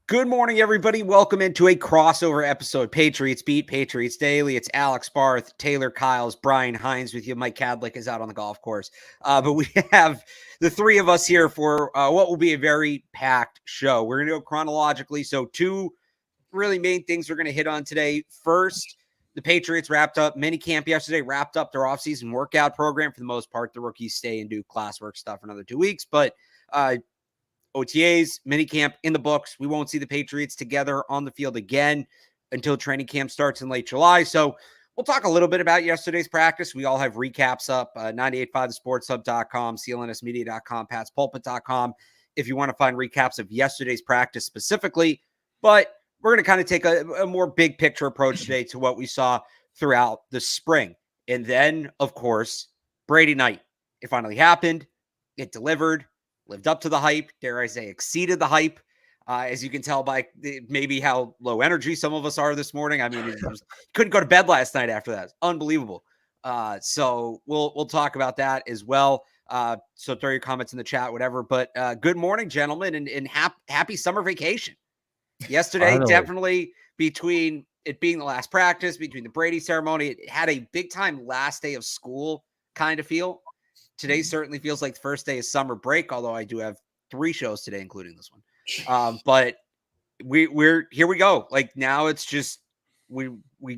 Good morning, everybody. Welcome into a crossover episode. Patriots Beat, Patriots Daily. It's Alex Barth, Taylor Kyles, Brian Hines with you. Mike Kadlick is out on the golf course. But we have the three of us here for what will be a very packed show. We're going to go chronologically. So two really main things we're going to hit on today. First, the Patriots wrapped up minicamp yesterday, wrapped up their offseason workout program. For the most part, the rookies stay and do classwork stuff for another 2 weeks. But OTAs, minicamp in the books. We won't see the Patriots together on the field again until training camp starts in late July. So we'll talk a little bit about yesterday's practice. We all have recaps up, 985thesportshub.com, clnsmedia.com, patspulpit.com, if you want to find recaps of yesterday's practice specifically. But we're going to kind of take a more big picture approach today to what we saw throughout the spring. And then, of course, Brady night. It finally happened. It delivered. Lived up to the hype, dare I say, exceeded the hype, as you can tell by maybe how low energy some of us are this morning. I mean, couldn't go to bed last night after that. It's unbelievable. So we'll talk about that as well. So throw your comments in the chat, whatever. But good morning, gentlemen, and happy summer vacation. Yesterday, definitely between it being the last practice, between the Brady ceremony, it had a big time last day of school kind of feel. Today certainly feels like the first day of summer break, although I do have 3 shows today, including this one. But we're here we go. Like now it's just we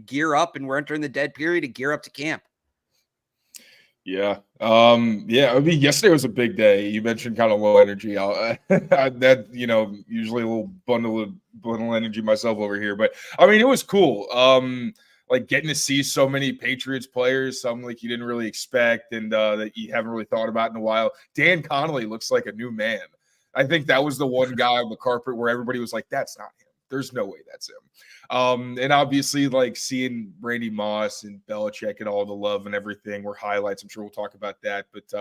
gear up and we're entering the dead period to gear up to camp. Yeah. I mean, yesterday was a big day. You mentioned kind of low energy. That, usually a little bundle of energy myself over here. But I mean, it was cool. Like getting to see so many Patriots players, some like you didn't really expect and that you haven't really thought about in a while. Dan Connolly looks like a new man. I think that was the one guy on the carpet where everybody was like, that's not him. There's no way that's him. And obviously, like seeing Randy Moss and Belichick and all the love and everything were highlights. I'm sure we'll talk about that. But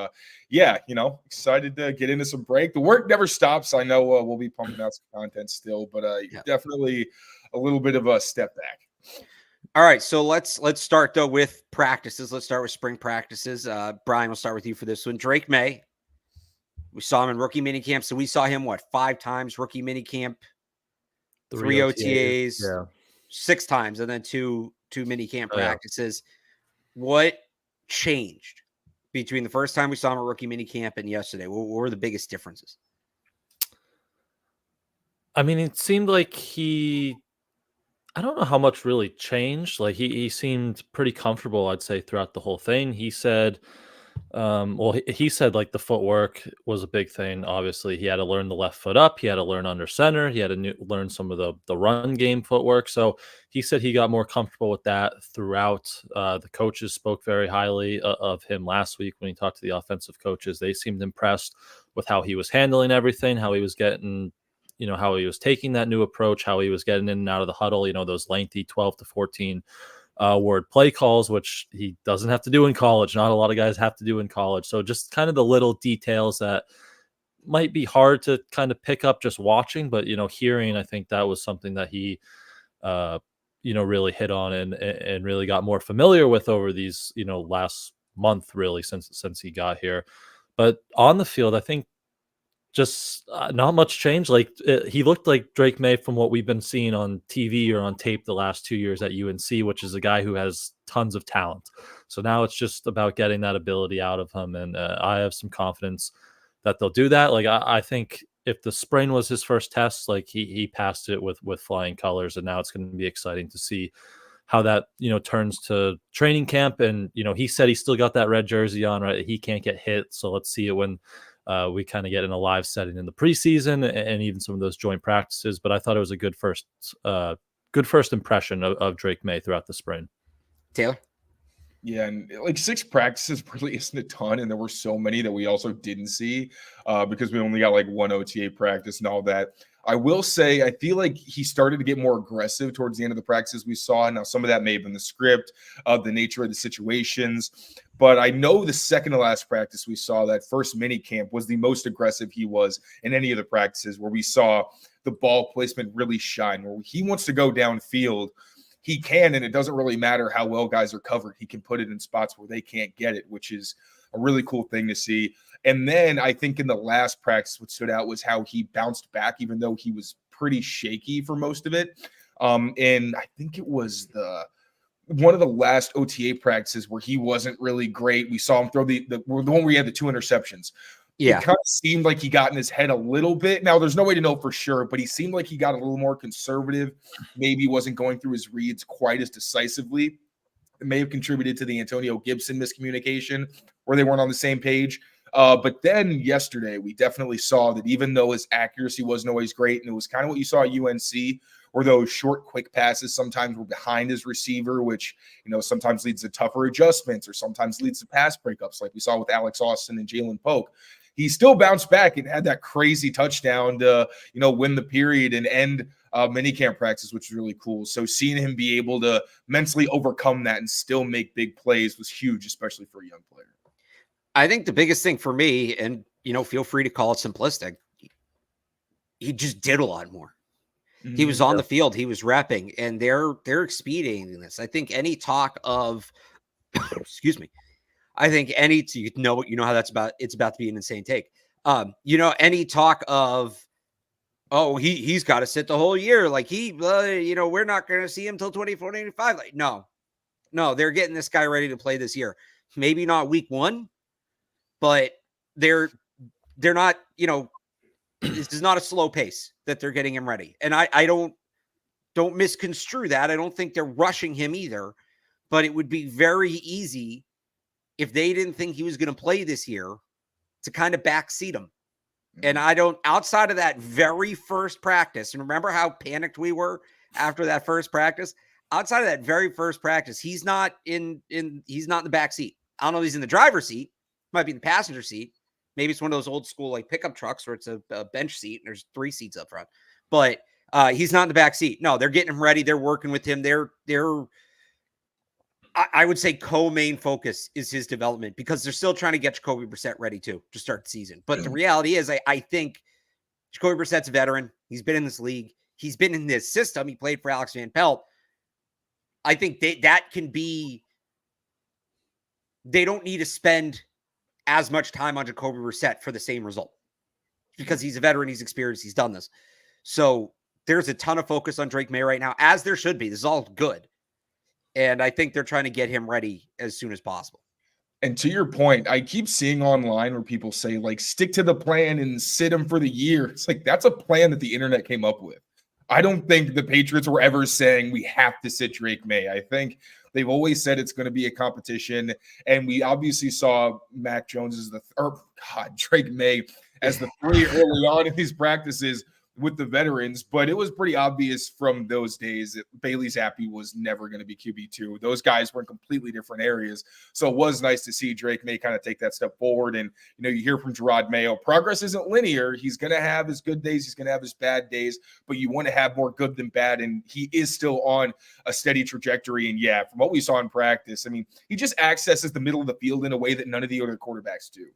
excited to get into some break. The work never stops. I know we'll be pumping out some content still, but definitely a little bit of a step back. All right, so let's start though with practices. Let's start with spring practices. Brian, we'll start with you for this one. Drake Maye, we saw him in rookie minicamp. So we saw him 5 times rookie minicamp, 3 OTAs, 6 times, and then two minicamp practices. What changed between the first time we saw him at rookie minicamp and yesterday? What were the biggest differences? I mean, it seemed like I don't know how much really changed. Like he seemed pretty comfortable, I'd say, throughout the whole thing. He said, he said like the footwork was a big thing. Obviously, he had to learn the left foot up. He had to learn under center. He had to learn some of the run game footwork. So he said he got more comfortable with that throughout. The coaches spoke very highly of him last week when he talked to the offensive coaches. They seemed impressed with how he was handling everything, how he was getting how he was taking that new approach, how he was getting in and out of the huddle, those lengthy 12 to 14 word play calls, which he doesn't have to do in college. Not a lot of guys have to do in college. So just kind of the little details that might be hard to kind of pick up just watching, but, hearing, I think that was something that he, really hit on and really got more familiar with over these, last month, really, since he got here. But on the field, I think, just not much change. Like he looked like Drake Maye from what we've been seeing on TV or on tape the last 2 years at UNC, which is a guy who has tons of talent. So now it's just about getting that ability out of him. And I have some confidence that they'll do that. Like I think if the spring was his first test, like he passed it with flying colors. And now it's going to be exciting to see how that, turns to training camp. And, he said he still got that red jersey on, right? He can't get hit. So let's see it when we kind of get in a live setting in the preseason and even some of those joint practices. But I thought it was a good first impression of Drake Maye throughout the spring. Taylor? Yeah, and like 6 practices really isn't a ton, and there were so many that we also didn't see because we only got like 1 OTA practice and all that. I will say I feel like he started to get more aggressive towards the end of the practices we saw. Now, some of that may have been the script, the nature of the situations. But I know the second to last practice we saw, that first mini camp, was the most aggressive he was in any of the practices where we saw the ball placement really shine, where he wants to go downfield. he can, and it doesn't really matter how well guys are covered. He can put it in spots where they can't get it, which is a really cool thing to see. And then I think in the last practice, what stood out was how he bounced back, even though he was pretty shaky for most of it. And I think it was one of the last OTA practices where he wasn't really great. We saw him throw the one where he had the 2 interceptions. Yeah. It kind of seemed like he got in his head a little bit. Now, there's no way to know for sure, but he seemed like he got a little more conservative. Maybe wasn't going through his reads quite as decisively. It may have contributed to the Antonio Gibson miscommunication where they weren't on the same page. But then yesterday, we definitely saw that even though his accuracy wasn't always great, and it was kind of what you saw at UNC, where those short, quick passes sometimes were behind his receiver, which, sometimes leads to tougher adjustments or sometimes leads to pass breakups like we saw with Alex Austin and Jalen Polk. He still bounced back and had that crazy touchdown to, win the period and end minicamp practice, which is really cool. So seeing him be able to mentally overcome that and still make big plays was huge, especially for a young player. I think the biggest thing for me, and, feel free to call it simplistic, he just did a lot more. He was on the field, he was repping, and they're expediting this. I think any talk of, excuse me, I think you know how that's about. It's about to be an insane take. Any talk of, he's got to sit the whole year. Like we're not going to see him till 2025. Like, no, they're getting this guy ready to play this year. Maybe not week 1, but they're not. This is not a slow pace that they're getting him ready. And I don't misconstrue that. I don't think they're rushing him either. But it would be very easy, if they didn't think he was going to play this year, to kind of backseat him. And outside of that very first practice, and remember how panicked we were after that first practice, outside of that very first practice, he's not in the back seat. I don't know if he's in the driver's seat, might be in the passenger seat. Maybe it's one of those old school like pickup trucks where it's a bench seat and there's 3 seats up front, but he's not in the back seat. No, they're getting him ready. They're working with him. I would say co-main focus is his development, because they're still trying to get Jacoby Brissett ready to start the season. But the reality is, I think Jacoby Brissett's a veteran. He's been in this league. He's been in this system. He played for Alex Van Pelt. I think that can be, they don't need to spend as much time on Jacoby Brissett for the same result, because he's a veteran. He's experienced. He's done this. So there's a ton of focus on Drake Maye right now, as there should be. This is all good. And I think they're trying to get him ready as soon as possible. And to your point, I keep seeing online where people say, like, stick to the plan and sit him for the year. It's like, that's a plan that the internet came up with. I don't think the Patriots were ever saying we have to sit Drake Maye. I think they've always said it's going to be a competition. And we obviously saw Mac Jones as Drake Maye as the 3 early on in these practices with the veterans, but it was pretty obvious from those days that Bailey Zappi was never going to be QB2. Those guys were in completely different areas. So it was nice to see Drake Maye kind of take that step forward. And, you hear from Gerard Mayo, progress isn't linear. He's going to have his good days. He's going to have his bad days, but you want to have more good than bad. And he is still on a steady trajectory. And yeah, from what we saw in practice, I mean, he just accesses the middle of the field in a way that none of the other quarterbacks do.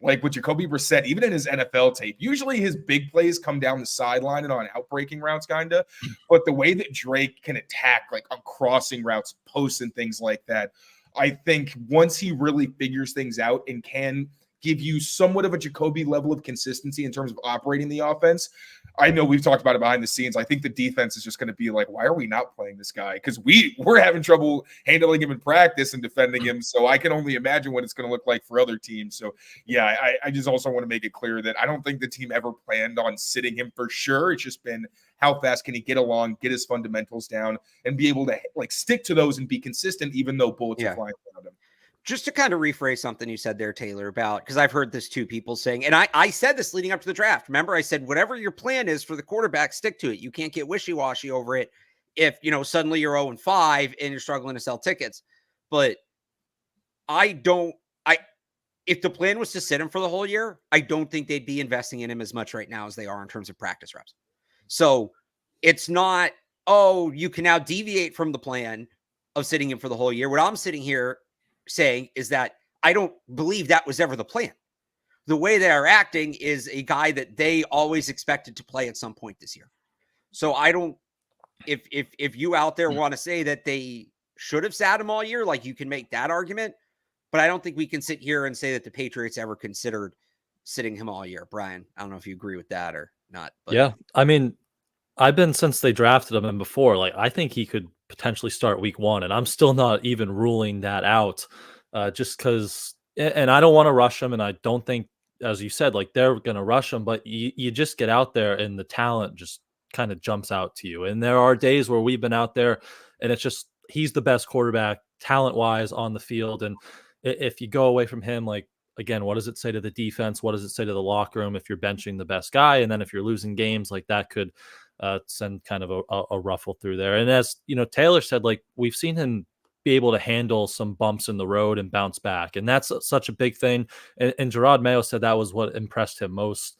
Like with Jacoby Brissett, even in his NFL tape, usually his big plays come down the sideline and on outbreaking routes, kind of. But the way that Drake can attack, like on crossing routes, posts, and things like that, I think once he really figures things out and can give you somewhat of a Jacoby level of consistency in terms of operating the offense. I know we've talked about it behind the scenes. I think the defense is just going to be like, why are we not playing this guy? Because we're having trouble handling him in practice and defending him. So I can only imagine what it's going to look like for other teams. So yeah, I just also want to make it clear that I don't think the team ever planned on sitting him for sure. It's just been how fast can he get along, get his fundamentals down, and be able to like stick to those and be consistent, even though bullets are flying around him. Just to kind of rephrase something you said there, Taylor, about, because I've heard this too, people saying, and I said this leading up to the draft. Remember, I said, whatever your plan is for the quarterback, stick to it. You can't get wishy-washy over it if, suddenly you're 0-5 and you're struggling to sell tickets. But if the plan was to sit him for the whole year, I don't think they'd be investing in him as much right now as they are in terms of practice reps. So it's not, you can now deviate from the plan of sitting him for the whole year. What I'm sitting here saying is that I don't believe that was ever the plan. The way they are acting is a guy that they always expected to play at some point this year. So I don't if you out there want to say that they should have sat him all year, like you can make that argument. But I don't think we can sit here and say that the Patriots ever considered sitting him all year. Brian, I don't know if you agree with that or not. But Yeah, I mean, I've been since they drafted him and before, like I think he could potentially start week 1, and I'm still not even ruling that out, just because. And I don't want to rush him, and I don't think, as you said, like they're going to rush him. But you just get out there, and the talent just kind of jumps out to you. And there are days where we've been out there, and it's just he's the best quarterback talent wise on the field. And if you go away from him, like again, what does it say to the defense? What does it say to the locker room if you're benching the best guy? And then if you're losing games, like that could send kind of a ruffle through there. And as you know, Taylor said, like we've seen him be able to handle some bumps in the road and bounce back. And that's such a big thing. And Gerard Mayo said that was what impressed him most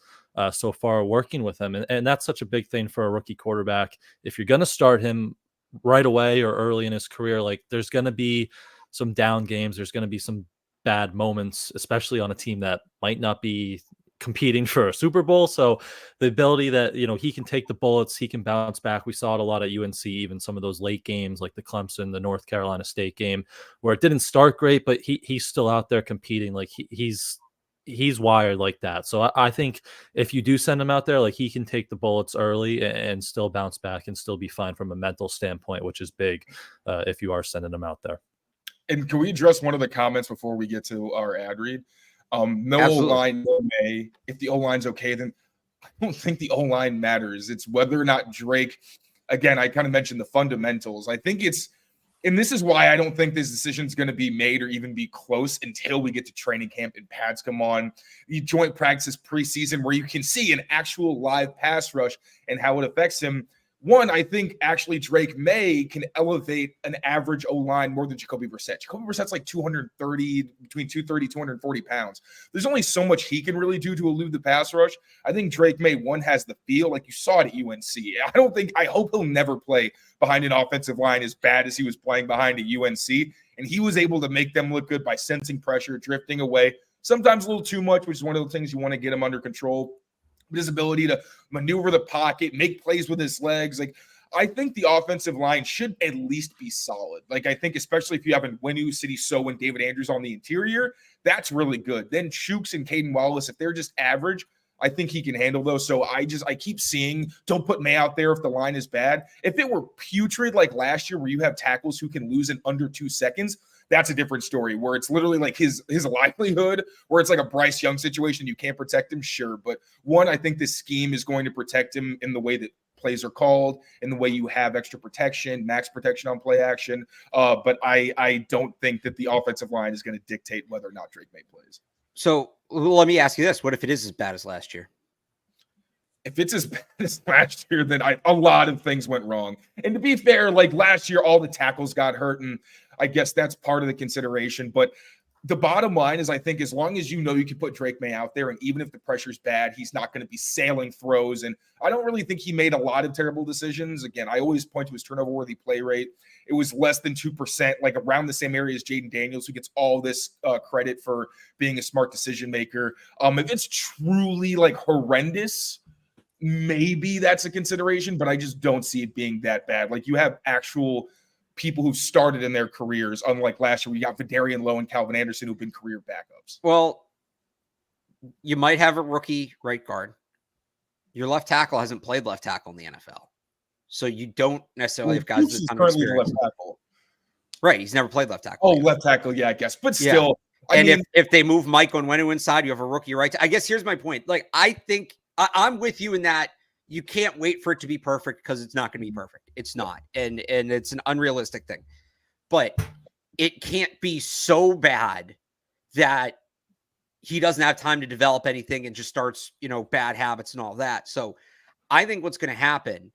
so far working with him. And that's such a big thing for a rookie quarterback. If you're going to start him right away or early in his career, like there's going to be some down games. There's going to be some bad moments, especially on a team that might not be competing for a Super Bowl. So the ability that, you know, he can take the bullets, he can bounce back. We saw it a lot at UNC, even some of those late games like the Clemson, the North Carolina State game where it didn't start great, but he's still out there competing. Like he's wired like that. So I think if you do send him out there, like he can take the bullets early and still bounce back and still be fine from a mental standpoint, which is big if you are sending him out there. And can we address one of the comments before we get to our ad read? No O-line, no Maye. If the O-line's okay, then I don't think the O-line matters. It's whether or not Drake, again, I kind of mentioned the fundamentals. I think it's, and this is why I don't think this decision is going to be made or even be close until we get to training camp and pads come on. The joint practices preseason where you can see an actual live pass rush and how it affects him. One, I think actually Drake Maye can elevate an average O-line more than Jacoby Brissett. Jacoby Brissett's like 230, between 230, 240 pounds. There's only so much he can really do to elude the pass rush. I think Drake Maye, one, has the feel like you saw it at UNC. I hope he'll never play behind an offensive line as bad as he was playing behind at UNC. And he was able to make them look good by sensing pressure, drifting away, sometimes a little too much, which is one of the things you want to get him under control. His ability to maneuver the pocket, make plays with his legs. Like, I think the offensive line should at least be solid. Like, I think especially if you have Nwenu, City So, and David Andrews on the interior, that's really good. Then Chooks and Caden Wallace, if they're just average, I think he can handle those. So I keep seeing, don't put Maye out there if the line is bad. If it were putrid like last year where you have tackles who can lose in under 2 seconds, that's a different story where it's literally like his livelihood, where it's like a Bryce Young situation. You can't protect him, sure. But one, I think this scheme is going to protect him in the way that plays are called, in the way you have extra protection, max protection on play action. But I don't think that the offensive line is going to dictate whether or not Drake Maye plays. So let me ask you this. What if it is as bad as last year? If it's as bad as last year, then a lot of things went wrong. And to be fair, like last year, all the tackles got hurt, and I guess that's part of the consideration. But the bottom line is, I think as long as you know you can put Drake Maye out there, and even if the pressure's bad, he's not going to be sailing throws. And I don't really think he made a lot of terrible decisions. Again, I always point to his turnover-worthy play rate. It was less than 2%, like around the same area as Jaden Daniels, who gets all this credit for being a smart decision maker. If it's truly like horrendous, maybe that's a consideration, but I just don't see it being that bad. Like, you have actual people who started in their careers, unlike last year, we got Vidarian Lowe and Calvin Anderson who've been career backups. Well, you might have a rookie right guard. Your left tackle hasn't played left tackle in the NFL. So you don't necessarily have guys that currently left tackle. Right. He's never played left tackle. Oh, left tackle. Yeah, I guess. But still. Yeah. And if they move Mike Onwenu inside, you have a rookie right. I guess here's my point. Like, I think I'm with you in that you can't wait for it to be perfect because it's not going to be perfect. It's not. And it's an unrealistic thing. But it can't be so bad that he doesn't have time to develop anything and just starts, bad habits and all that. So I think what's going to happen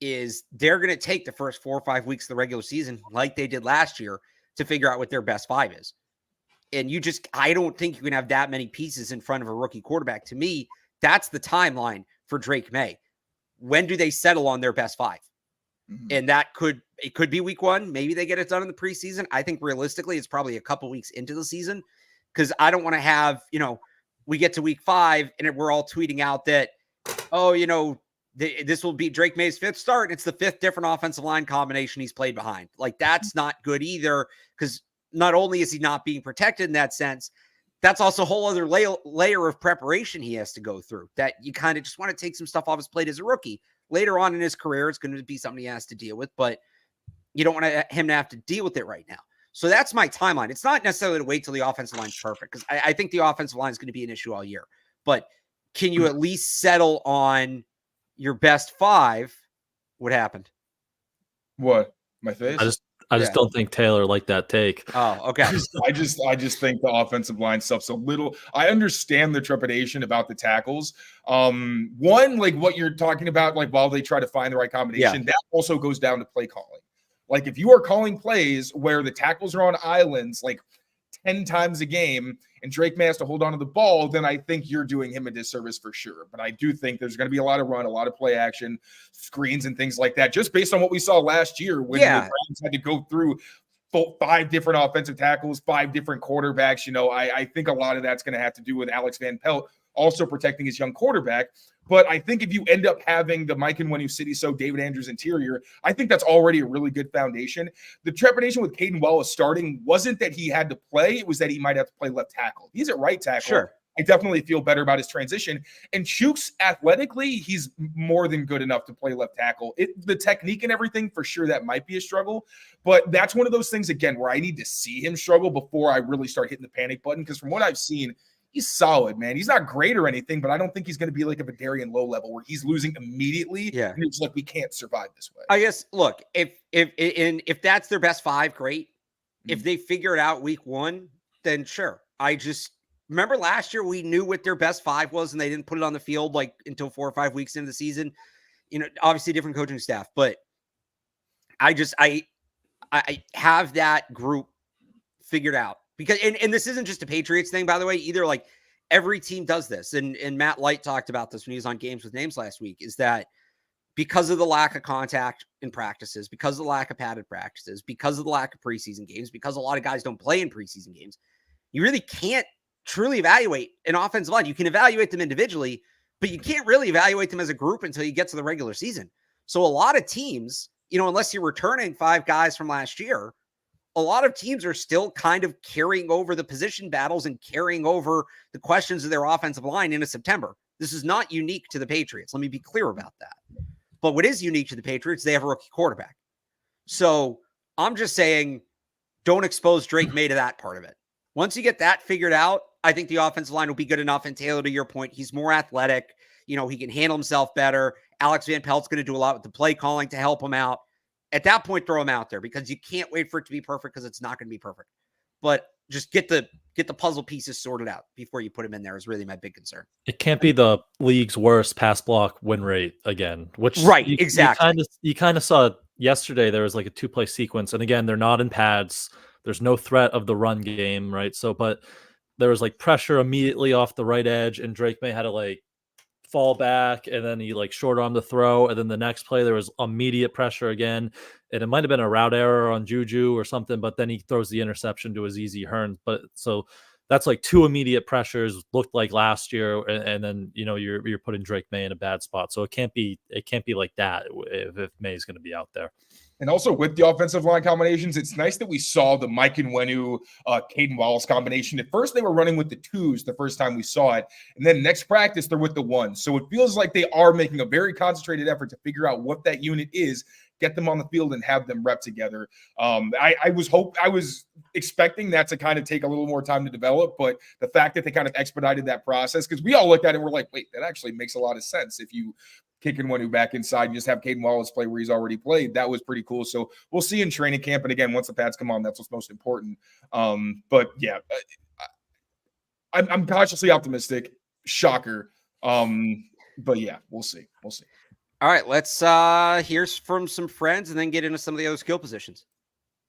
is they're going to take the first 4 or 5 weeks of the regular season, like they did last year, to figure out what their best 5 is. And I don't think you can have that many pieces in front of a rookie quarterback. To me, that's the timeline for Drake Maye. When do they settle on their best 5? Mm-hmm. And it could be week 1. Maybe they get it done in the preseason. I think realistically, it's probably a couple weeks into the season, because I don't want to have, we get to week 5 and we're all tweeting out that, this will be Drake Maye's 5th start. It's the 5th different offensive line combination he's played behind. Like, that's not good either, because not only is he not being protected in that sense, that's also a whole other layer of preparation he has to go through that you kind of just want to take some stuff off his plate as a rookie. Later on in his career, it's going to be something he has to deal with, but you don't want him to have to deal with it right now. So that's my timeline. It's not necessarily to wait till the offensive line's perfect, because I think the offensive line is going to be an issue all year. But can you at least settle on your best 5? What happened? What? My face? I just don't think Taylor liked that take. Oh, okay. I just think the offensive line stuff's a little. I understand the trepidation about the tackles. One, like what you're talking about, like while they try to find the right combination, that also goes down to play calling. Like if you are calling plays where the tackles are on islands like 10 times a game and Drake Maye has to hold on to the ball, then I think you're doing him a disservice for sure. But I do think there's going to be a lot of run, a lot of play action, screens and things like that, just based on what we saw last year when the Browns had to go through 5 different offensive tackles, 5 different quarterbacks. I think a lot of that's going to have to do with Alex Van Pelt also protecting his young quarterback. But I think if you end up having the Mike and Wenu City, so David Andrews interior, I think that's already a really good foundation. The trepidation with Caden Wallace starting wasn't that he had to play. It was that he might have to play left tackle. He's at right tackle. Sure. I definitely feel better about his transition. And Chooks, athletically, he's more than good enough to play left tackle. The technique and everything, for sure, that might be a struggle. But that's one of those things, again, where I need to see him struggle before I really start hitting the panic button. Because from what I've seen, he's solid, man. He's not great or anything, but I don't think he's going to be like a Vidarian low level where he's losing immediately. Yeah. And it's like, we can't survive this way. I guess, look, if that's their best 5, great. If they figure it out week 1, then sure. I just remember last year we knew what their best 5 was and they didn't put it on the field like until 4 or 5 weeks into the season. Obviously different coaching staff, but I have that group figured out. Because and this isn't just a Patriots thing, by the way, either. Like every team does this. And Matt Light talked about this when he was on Games with Names last week, is that because of the lack of contact in practices, because of the lack of padded practices, because of the lack of preseason games, because a lot of guys don't play in preseason games, you really can't truly evaluate an offensive line. You can evaluate them individually, but you can't really evaluate them as a group until you get to the regular season. So a lot of teams, unless you're returning 5 guys from last year, a lot of teams are still kind of carrying over the position battles and carrying over the questions of their offensive line into September. This is not unique to the Patriots. Let me be clear about that. But what is unique to the Patriots, they have a rookie quarterback. So I'm just saying, don't expose Drake Maye to that part of it. Once you get that figured out, I think the offensive line will be good enough. And Taylor, to your point, he's more athletic. He can handle himself better. Alex Van Pelt's going to do a lot with the play calling to help him out. At that point, throw him out there, because you can't wait for it to be perfect, because it's not going to be perfect. But just get the puzzle pieces sorted out before you put him in there is really my big concern. It can't be the league's worst pass block win rate again, which exactly. You kind of saw yesterday. There was like a 2-play sequence. And again, they're not in pads. There's no threat of the run game. Right. So, but there was like pressure immediately off the right edge, and Drake Maye had to like fall back, and then he like short arm the throw, and then the next play there was immediate pressure again, and it might have been a route error on Juju or something, but then he throws the interception to Azizi Hearn. But so that's like 2 immediate pressures, looked like last year, and then you're putting Drake Maye in a bad spot. So it can't be like that if Maye is going to be out there. And also with the offensive line combinations, it's nice that we saw the Mike and Wenu, Caden Wallace combination. At first, they were running with the 2s the first time we saw it. And then next practice, they're with the 1s. So it feels like they are making a very concentrated effort to figure out what that unit is, get them on the field, and have them rep together. I was expecting that to kind of take a little more time to develop, but the fact that they kind of expedited that process, because we all looked at it and we're like, wait, that actually makes a lot of sense. If you kicking Wenu back inside and just have Caden Wallace play where he's already played, that was pretty cool. So we'll see in training camp. And again, once the pads come on, that's what's most important. But yeah, I'm cautiously optimistic. Shocker. But yeah, we'll see. All right, let's hear from some friends and then get into some of the other skill positions.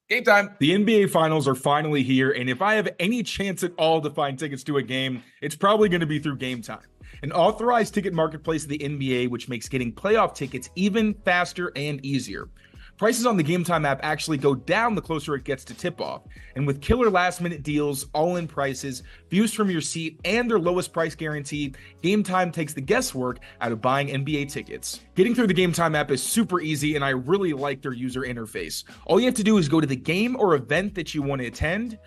Game time. The NBA Finals are finally here, and if I have any chance at all to find tickets to a game, it's probably going to be through Game Time, an authorized ticket marketplace of the NBA, which makes getting playoff tickets even faster and easier. Prices on the Game Time app actually go down the closer it gets to tip-off. And with killer last-minute deals, all-in prices, views from your seat, and their lowest price guarantee, Game Time takes the guesswork out of buying NBA tickets. Getting through the Game Time app is super easy, and I really like their user interface. All you have to do is go to the game or event that you want to attend,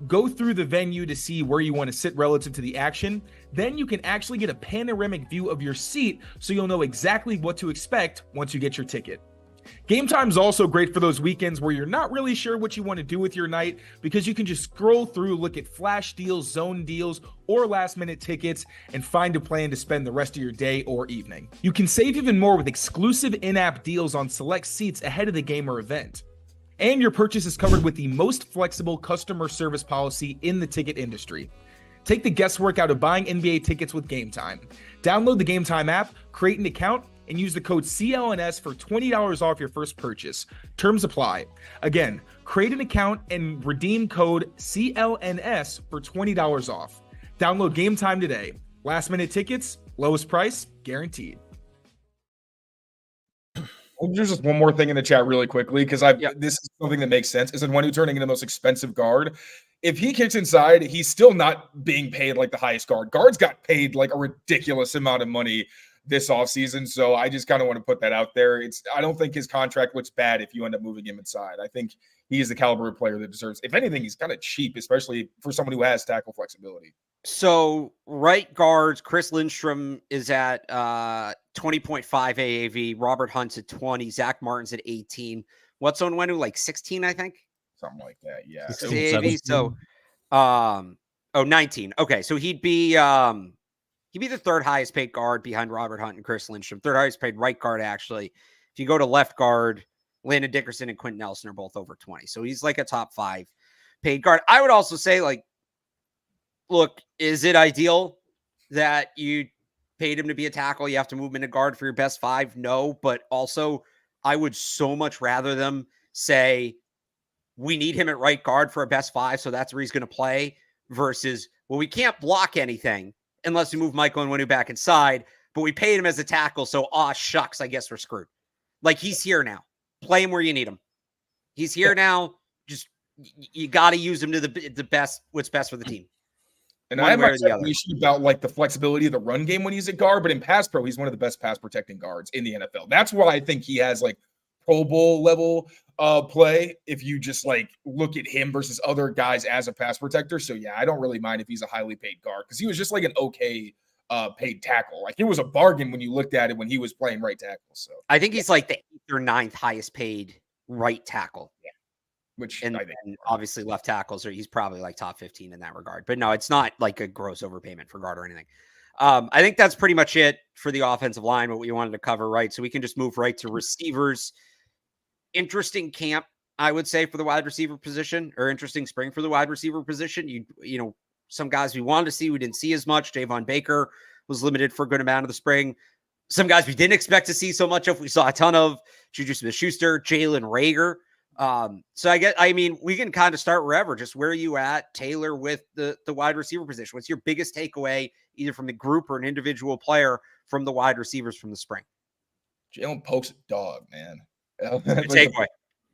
go through the venue to see where you want to sit relative to the action. Then you can actually get a panoramic view of your seat so you'll know exactly what to expect once you get your ticket. Game Time's also great for those weekends where you're not really sure what you want to do with your night, because you can just scroll through, look at flash deals, zone deals, or last-minute tickets, and find a plan to spend the rest of your day or evening. You can save even more with exclusive in-app deals on select seats ahead of the game or event. And your purchase is covered with the most flexible customer service policy in the ticket industry. Take the guesswork out of buying NBA tickets with Game Time. Download the Game Time app, create an account, and use the code CLNS for $20 off your first purchase. Terms apply. Again, create an account and redeem code CLNS for $20 off. Download Game Time today. Last minute tickets, lowest price, guaranteed. There's just one more thing in the chat really quickly, because this is something that makes sense. Is that when you're turning into the most expensive guard, if he kicks inside, he's still not being paid like the highest guard. Guards got paid like a ridiculous amount of money this offseason. So I just kind of want to put that out there. I don't think his contract looks bad if you end up moving him inside. I think he is the caliber of player that deserves. If anything, he's kind of cheap, especially for someone who has tackle flexibility. So right guards, Chris Lindstrom is at 20.5 AAV. Robert Hunt's at 20. Zach Martin's at 18. What's on Wenu? Like 16, I think. Something like that. Yeah. AAV. So, 19. Okay. So he'd be the third highest paid guard behind Robert Hunt and Chris Lindstrom. Third highest paid right guard, actually. If you go to left guard, Landon Dickerson and Quentin Nelson are both over 20. So he's like a top 5 paid guard. I would also say, like, look, is it ideal that you paid him to be a tackle? You have to move him into guard for your best 5? No, but also I would so much rather them say, we need him at right guard for a best 5, so that's where he's going to play, versus, well, we can't block anything unless we move Michael Onwenu back inside, but we paid him as a tackle, so shucks, I guess we're screwed. Like, he's here now. Play him where you need him. He's here now. Just, you got to use him to the best, what's best for the team. And I have my issue about like the flexibility of the run game when he's a guard, but in pass pro, he's one of the best pass protecting guards in the NFL. That's why I think he has like Pro Bowl level play if you just like look at him versus other guys as a pass protector. So yeah, I don't really mind if he's a highly paid guard, because he was just like an okay paid tackle. Like, it was a bargain when you looked at it when he was playing right tackle. So I think he's like the 8th or 9th highest paid right tackle. Yeah. Which and obviously left tackles, or he's probably like top 15 in that regard. But no, it's not like a gross overpayment for guard or anything. I think that's pretty much it for the offensive line, what we wanted to cover, right? So we can just move right to receivers. Interesting camp, I would say, for the wide receiver position, or interesting spring for the wide receiver position. You know, some guys we wanted to see, we didn't see as much. Javon Baker was limited for a good amount of the spring. Some guys we didn't expect to see so much of, we saw a ton of. Juju Smith-Schuster, Jalen Reagor. So I mean, we can kind of start wherever. Just where are you at, Taylor, with the wide receiver position? What's your biggest takeaway, either from the group or an individual player, from the wide receivers from the spring? Jalen Polk's a dog, man. Good takeaway.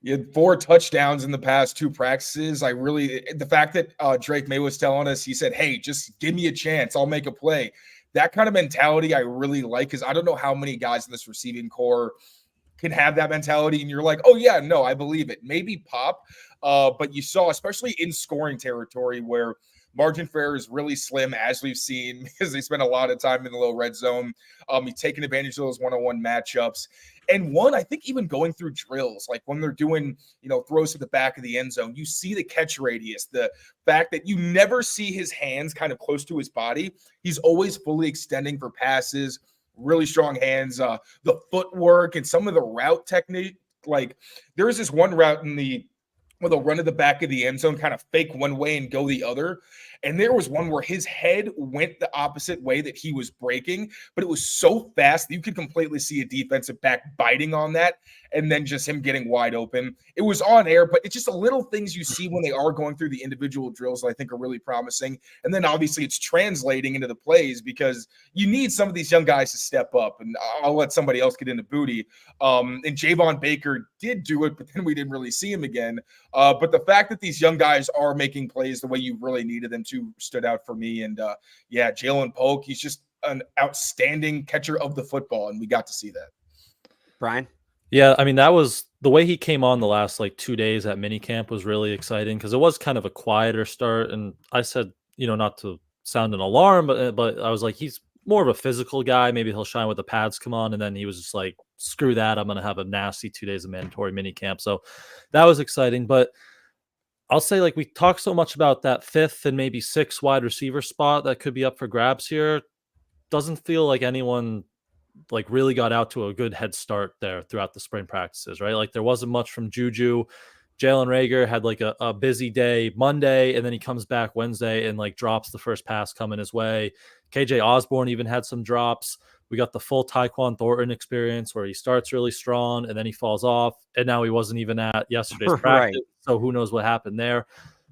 You had 4 touchdowns in the past 2 practices. The fact that Drake Maye was telling us, he said, hey, just give me a chance, I'll make a play. That kind of mentality I really like, because I don't know how many guys in this receiving core can have that mentality, and you're like, oh yeah, no, I believe it. Maybe Pop, but you saw, especially in scoring territory, where margin for error is really slim, as we've seen, because they spend a lot of time in the low red zone. He's taking advantage of those one-on-one matchups. And I think even going through drills, like when they're doing, throws to the back of the end zone, you see the catch radius, the fact that you never see his hands kind of close to his body. He's always fully extending for passes. Really strong hands, the footwork, and some of the route technique. Like, there was this one route where they'll run to the back of the end zone, kind of fake one way and go the other. And there was one where his head went the opposite way that he was breaking, but it was so fast that you could completely see a defensive back biting on that and then just him getting wide open. It was on air, but it's just the little things you see when they are going through the individual drills that I think are really promising. And then obviously it's translating into the plays because you need some of these young guys to step up. And I'll let somebody else get into Booty. And Javon Baker did do it, but then we didn't really see him again. But the fact that these young guys are making plays the way you really needed them to stood out for me. And Jalen Polk, he's just an outstanding catcher of the football, and we got to see that. Brian? Yeah, I mean, that was the way he came on the last 2 days at minicamp was really exciting because it was kind of a quieter start. And I said, not to sound an alarm, but I was like, he's more of a physical guy. Maybe he'll shine with the pads come on. And then he was just like, screw that. I'm going to have a nasty 2 days of mandatory minicamp. So that was exciting. But I'll say, we talk so much about that 5th and maybe 6th wide receiver spot that could be up for grabs here. Doesn't feel like anyone really got out to a good head start there throughout the spring practices, right? There wasn't much from Juju. Jalen Reagor had a busy day Monday, and then he comes back Wednesday and drops the first pass coming his way. KJ Osborne even had some drops. We got the full Tyquan Thornton experience where he starts really strong and then he falls off, and now he wasn't even at yesterday's practice. Right. So who knows what happened there?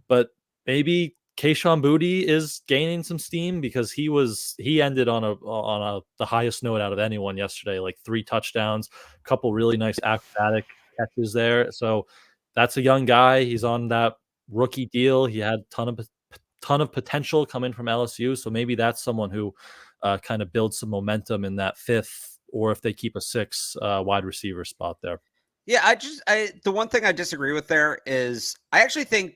But maybe Kayshon Boutte is gaining some steam because he ended on the highest note out of anyone yesterday, 3 touchdowns, a couple really nice acrobatic catches there. So that's a young guy. He's on that rookie deal. He had ton of potential coming from LSU. So maybe that's someone who kind of builds some momentum in that 5th, or if they keep a 6th wide receiver spot there. Yeah, the one thing I disagree with there is I actually think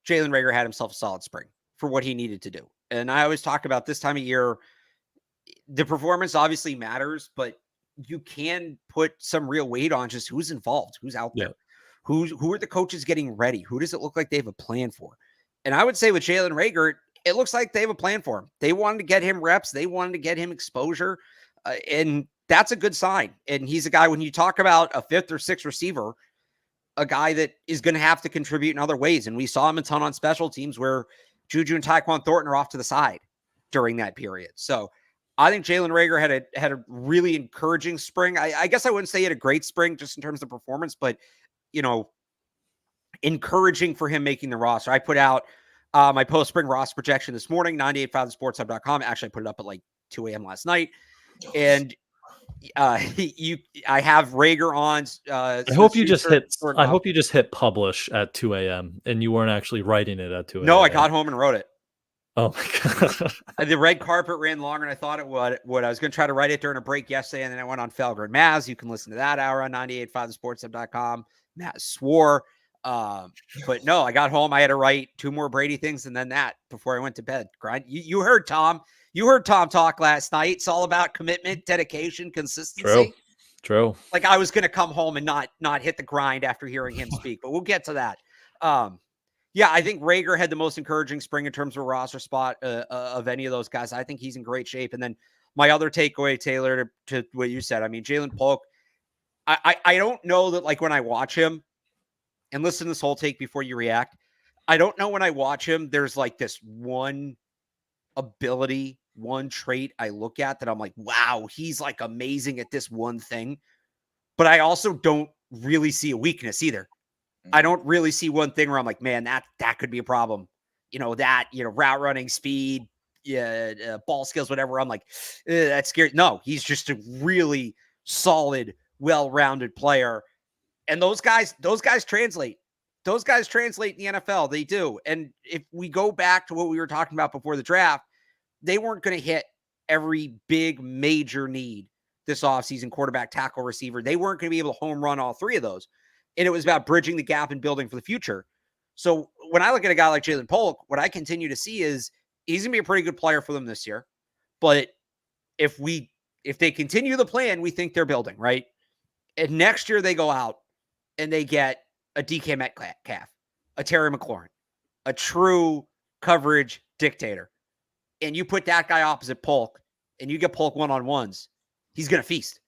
Jalen Reagor had himself a solid spring for what he needed to do. And I always talk about this time of year, the performance obviously matters, but you can put some real weight on just who's involved, who's out there, who are the coaches getting ready? Who does it look like they have a plan for? And I would say with Jalen Reagor, it looks like they have a plan for him. They wanted to get him reps. They wanted to get him exposure. And that's a good sign. And he's a guy, when you talk about a 5th or 6th receiver, a guy that is going to have to contribute in other ways. And we saw him a ton on special teams where Juju and Tyquan Thornton are off to the side during that period. So I think Jalen Reagor had a really encouraging spring. I guess I wouldn't say he had a great spring just in terms of performance, but, encouraging for him making the roster. I put out my post-spring roster projection this morning, 985thesportshub.com. Actually, I put it up at 2 a.m. last night. And I have Reagor on. I hope you just hit publish at 2 a.m. and you weren't actually writing it at 2 a.m. No, I got home and wrote it. Oh my God. The red carpet ran longer than I thought it would. I was going to try to write it during a break yesterday, and then I went on Felger and Maz. You can listen to that hour on 985thesportshub.com. Maz swore. But no, I got home. I had to write 2 more Brady things and then that before I went to bed. Grind. You heard Tom. You heard Tom talk last night. It's all about commitment, dedication, consistency. True. I was going to come home and not hit the grind after hearing him speak, but we'll get to that. Yeah, I think Reagor had the most encouraging spring in terms of a roster spot of any of those guys. I think he's in great shape. And then my other takeaway, Taylor, to what you said, I mean, Jalen Polk, I don't know that when I watch him, and listen to this whole take before you react, I don't know when I watch him, there's this one ability, one trait I look at that I'm like, wow, he's amazing at this one thing. But I also don't really see a weakness either. I don't really see one thing where I'm like, man, that could be a problem. Route running, speed, ball skills, whatever. I'm like, that's scary. No, he's just a really solid, well-rounded player. And those guys translate. Those guys translate in the NFL. They do. And if we go back to what we were talking about before the draft, they weren't going to hit every big major need this offseason, quarterback, tackle, receiver. They weren't going to be able to home run all 3 of those. And it was about bridging the gap and building for the future. So when I look at a guy like Jalen Polk, what I continue to see is he's going to be a pretty good player for them this year. But if they continue the plan, we think they're building, right? And next year they go out and they get a DK Metcalf, a Terry McLaurin, a true coverage dictator. And you put that guy opposite Polk and you get Polk one-on-ones, he's going to feast.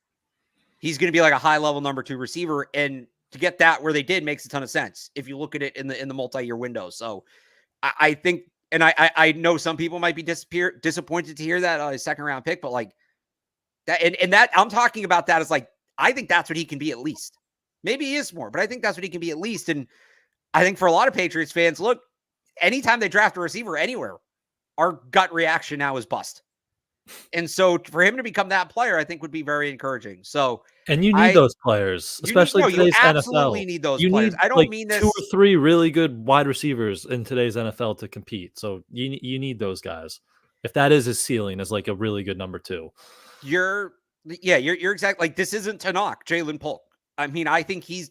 He's going to be a high-level number 2 receiver. And to get that where they did makes a ton of sense if you look at it in the multi-year window. So I think, and I know some people might be disappointed to hear that a 2nd-round pick, but that, and that I'm talking about that as I think that's what he can be at least. Maybe he is more, but I think that's what he can be at least. And I think for a lot of Patriots fans, look, anytime they draft a receiver anywhere, our gut reaction now is bust. And so for him to become that player, I think would be very encouraging. So, and you need those players, especially in you today's absolutely NFL. need those You players. need I don't like mean 2 this or 3 really good wide receivers in today's NFL to compete. So you need those guys. If that is his ceiling, as like a really good number 2. You're exactly like, this isn't to knock Jalen Polk. I mean, I think he's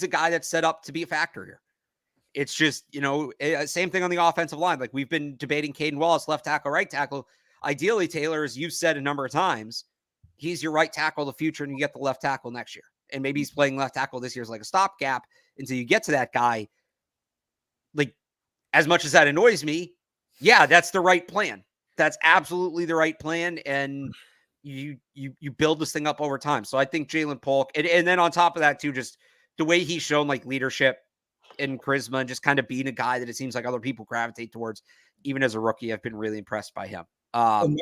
a guy that's set up to be a factor here. It's just, same thing on the offensive line. Like, we've been debating Caden Wallace, left tackle, right tackle. Ideally, Taylor, as you've said a number of times, he's your right tackle of the future, and you get the left tackle next year. And maybe he's playing left tackle this year as like a stopgap until you get to that guy. Like, as much as that annoys me, yeah, that's the right plan. That's absolutely the right plan. And you build this thing up over time. So I think Jalen Polk, and then on top of that too, just the way he's shown like leadership and charisma and just kind of being a guy that it seems like other people gravitate towards, even as a rookie, I've been really impressed by him.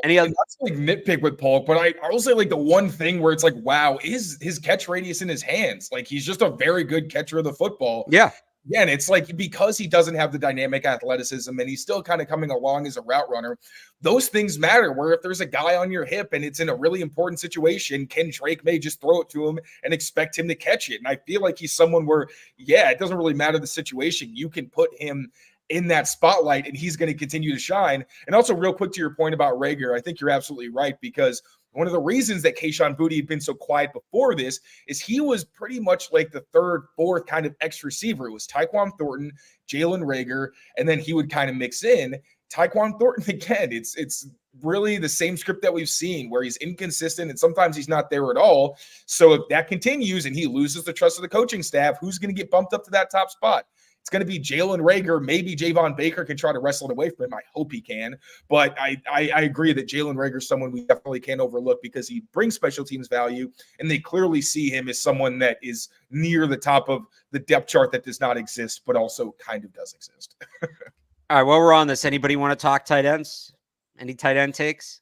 Any other? That's like nitpick with Polk, but I will say like the one thing where it's like, wow, is his catch radius in his hands? Like, he's just a very good catcher of the football. Yeah. Yeah, and it's like, because he doesn't have the dynamic athleticism and he's still kind of coming along as a route runner, those things matter. Where if there's a guy on your hip and it's in a really important situation, can Drake Maye just throw it to him and expect him to catch it? And I feel like he's someone where, yeah, it doesn't really matter the situation. You can put him in that spotlight and he's going to continue to shine. And also, real quick to your point about Rager, I think you're absolutely right, because one of the reasons that Kayshon Boutte had been so quiet before this is he was pretty much like the third, fourth kind of X receiver. It was Tyquan Thornton, Jalen Rager, and then he would kind of mix in. Tyquan Thornton, again, it's really the same script that we've seen, where he's inconsistent and sometimes he's not there at all. So if that continues and he loses the trust of the coaching staff, who's going to get bumped up to that top spot? It's going to be Jalen Rager. Maybe Javon Baker can try to wrestle it away from him. I hope he can. But I agree that Jalen Rager is someone we definitely can't overlook, because he brings special teams value, and they clearly see him as someone that is near the top of the depth chart that does not exist, but also kind of does exist. All right, while we're on this, anybody want to talk tight ends? Any tight end takes?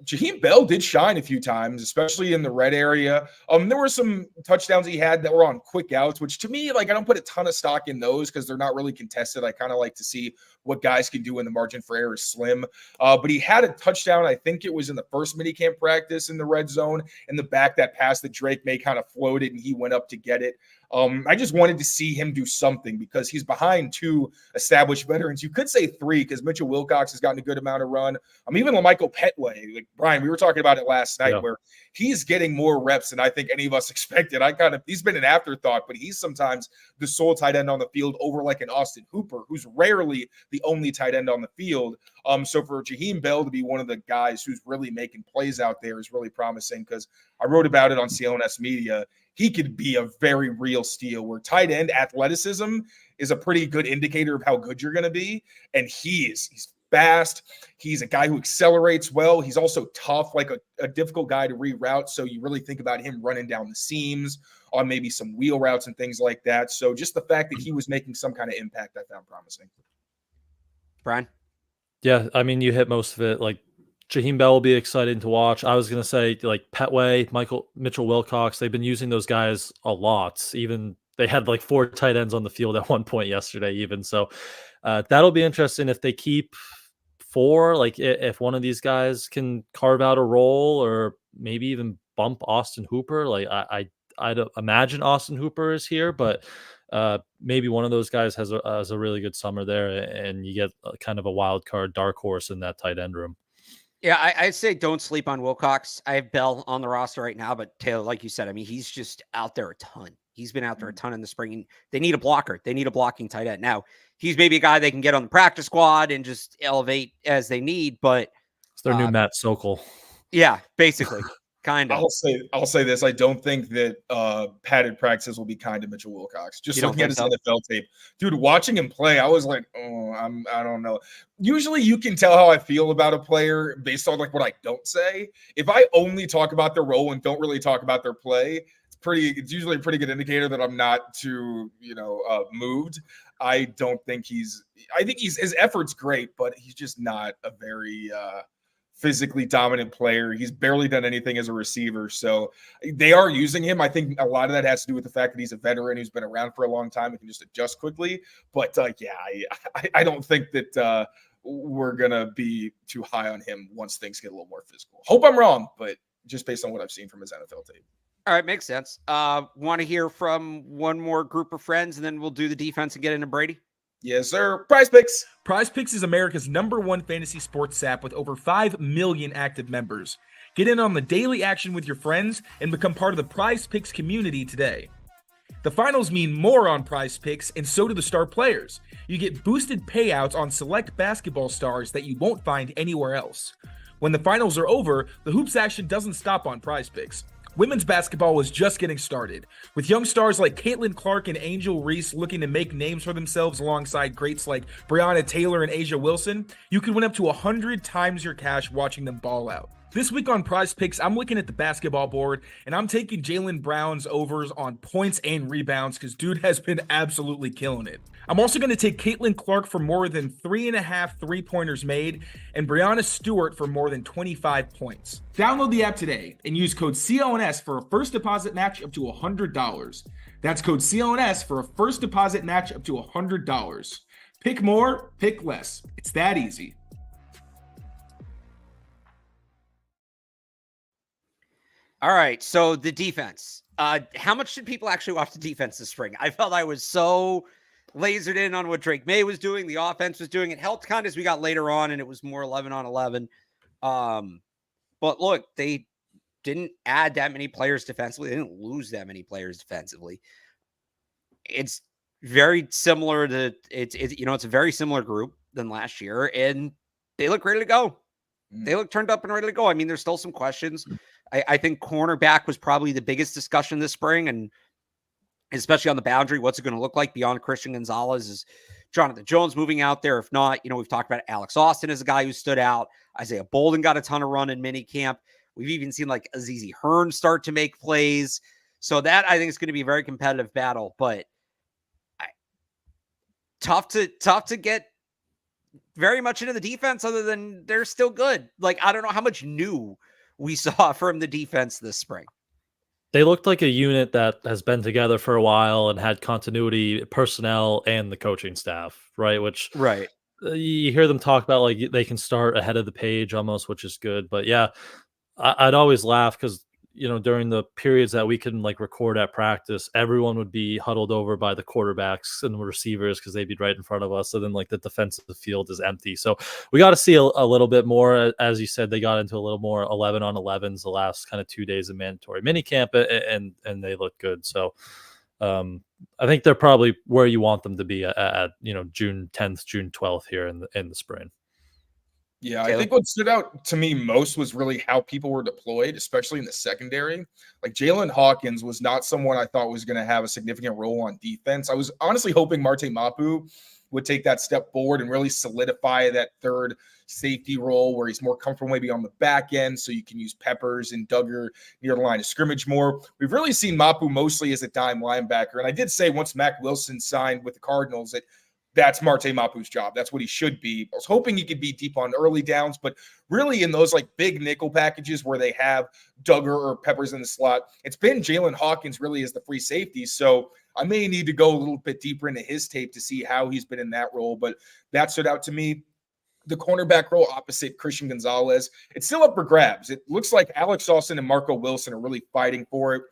Jaheim Bell did shine a few times, especially in the red area. There were some touchdowns he had that were on quick outs, which to me, like, I don't put a ton of stock in those because they're not really contested. I kind of like to see what guys can do when the margin for error is slim. But he had a touchdown. I think it was in the first minicamp practice in the red zone, in the back, that pass that Drake Maye kind of floated and he went up to get it. I just wanted to see him do something, because he's behind 2 established veterans. You could say 3, because Mitchell Wilcox has gotten a good amount of run. Even Michael Petway, like Brian, we were talking about it last night, where he's getting more reps than I think any of us expected. He's been an afterthought, but he's sometimes the sole tight end on the field over like an Austin Hooper, who's rarely the only tight end on the field. So for Jaheim Bell to be one of the guys who's really making plays out there is really promising, because I wrote about it on CLNS Media. He could be a very real steal, where tight end athleticism is a pretty good indicator of how good you're going to be. And he's fast. He's a guy who accelerates well. He's also tough, like a difficult guy to reroute. So you really think about him running down the seams on maybe some wheel routes and things like that. So just the fact that he was making some kind of impact, I found promising. Brian? Yeah, I mean, you hit most of it. Like, Jaheim Bell will be exciting to watch. I was going to say, like, Petway, Mitchell Wilcox, they've been using those guys a lot. Even they had like 4 tight ends on the field at one point yesterday even. So that'll be interesting if they keep 4, like if one of these guys can carve out a role, or maybe even bump Austin Hooper. Like, I'd imagine Austin Hooper is here, but maybe one of those guys has a really good summer there, and you get kind of a wild card dark horse in that tight end room. Yeah, I'd say don't sleep on Wilcox. I have Bell on the roster right now, but Taylor, like you said, I mean, he's just out there a ton. He's been out there a ton in the spring. They need a blocker. They need a blocking tight end. Now, he's maybe a guy they can get on the practice squad and just elevate as they need, but it's their new Matt Sokol. Yeah, basically. Kind of. I'll say this. I don't think that padded practices will be kind to Mitchell Wilcox. Just looking at his NFL tape, dude, watching him play, I was like, I don't know. Usually you can tell how I feel about a player based on like what I don't say. If I only talk about their role and don't really talk about their play, it's usually a pretty good indicator that I'm not too, moved. I think his effort's great, but he's just not a very physically dominant player. He's barely done anything as a receiver. So they are using him. I think a lot of that has to do with the fact that he's a veteran who's been around for a long time and can just adjust quickly. But I don't think that we're going to be too high on him once things get a little more physical. Hope I'm wrong, but just based on what I've seen from his NFL tape. All right, makes sense. Want to hear from one more group of friends, and then we'll do the defense and get into Brady? Yes, sir. Prize Picks. Prize Picks is America's #1 fantasy sports app with over 5 million active members. Get in on the daily action with your friends and become part of the Prize Picks community today. The finals mean more on Prize Picks, and so do the star players. You get boosted payouts on select basketball stars that you won't find anywhere else. When the finals are over, the hoops action doesn't stop on Prize Picks. Women's basketball was just getting started, with young stars like Caitlin Clark and Angel Reese looking to make names for themselves alongside greats like Breonna Taylor and Asia Wilson. You could win up to 100 times your cash watching them ball out. This week on Prize Picks, I'm looking at the basketball board, and I'm taking Jaylen Brown's overs on points and rebounds because dude has been absolutely killing it. I'm also going to take Caitlin Clark for more than 3.5 3-pointers made and Breonna Stewart for more than 25 points. Download the app today and use code CLNS for a first deposit match up to $100. That's code CLNS for a first deposit match up to $100. Pick more, pick less. It's that easy. All right, so the defense. How much did people actually watch the defense this spring? I felt I was so lasered in on what Drake Maye was doing. The offense was doing. It helped kind of as we got later on, and it was more 11 on 11. But look, they didn't add that many players defensively. They didn't lose that many players defensively. It's very similar to it's a very similar group than last year, and they look ready to go. They look turned up and ready to go. I mean, there's still some questions. I think cornerback was probably the biggest discussion this spring, and especially on the boundary, what's it going to look like beyond Christian Gonzalez? Is Jonathan Jones moving out there? If not, we've talked about Alex Austin as a guy who stood out. Isaiah Bolden got a ton of run in minicamp. We've even seen like Azizi Hearn start to make plays. So that I think is going to be a very competitive battle, but tough to get very much into the defense other than they're still good. Like, I don't know how much new we saw from the defense this spring. They looked like a unit that has been together for a while and had continuity, personnel, and the coaching staff, right? Right. You hear them talk about like they can start ahead of the page almost, which is good. But yeah, I'd always laugh because during the periods that we can like record at practice, everyone would be huddled over by the quarterbacks and the receivers because they'd be right in front of us. So then like the defensive field is empty. So we got to see a little bit more. As you said, they got into a little more 11 on 11s the last kind of 2 days of mandatory minicamp, and they look good. So I think they're probably where you want them to be at June 10th, June 12th here in the spring. Yeah, I think what stood out to me most was really how people were deployed, especially in the secondary. Like Jalen Hawkins was not someone I thought was going to have a significant role on defense. I was honestly hoping Marte Mapu would take that step forward and really solidify that third safety role where he's more comfortable maybe on the back end so you can use Peppers and Duggar near the line of scrimmage more. We've really seen Mapu mostly as a dime linebacker. And I did say once Mac Wilson signed with the Cardinals that that's Marte Mapu's job. That's what he should be. I was hoping he could be deep on early downs, but really in those like big nickel packages where they have Duggar or Peppers in the slot, it's been Jalen Hawkins really as the free safety. So I may need to go a little bit deeper into his tape to see how he's been in that role, but that stood out to me. The cornerback role opposite Christian Gonzalez, it's still up for grabs. It looks like Alex Austin and Marco Wilson are really fighting for it.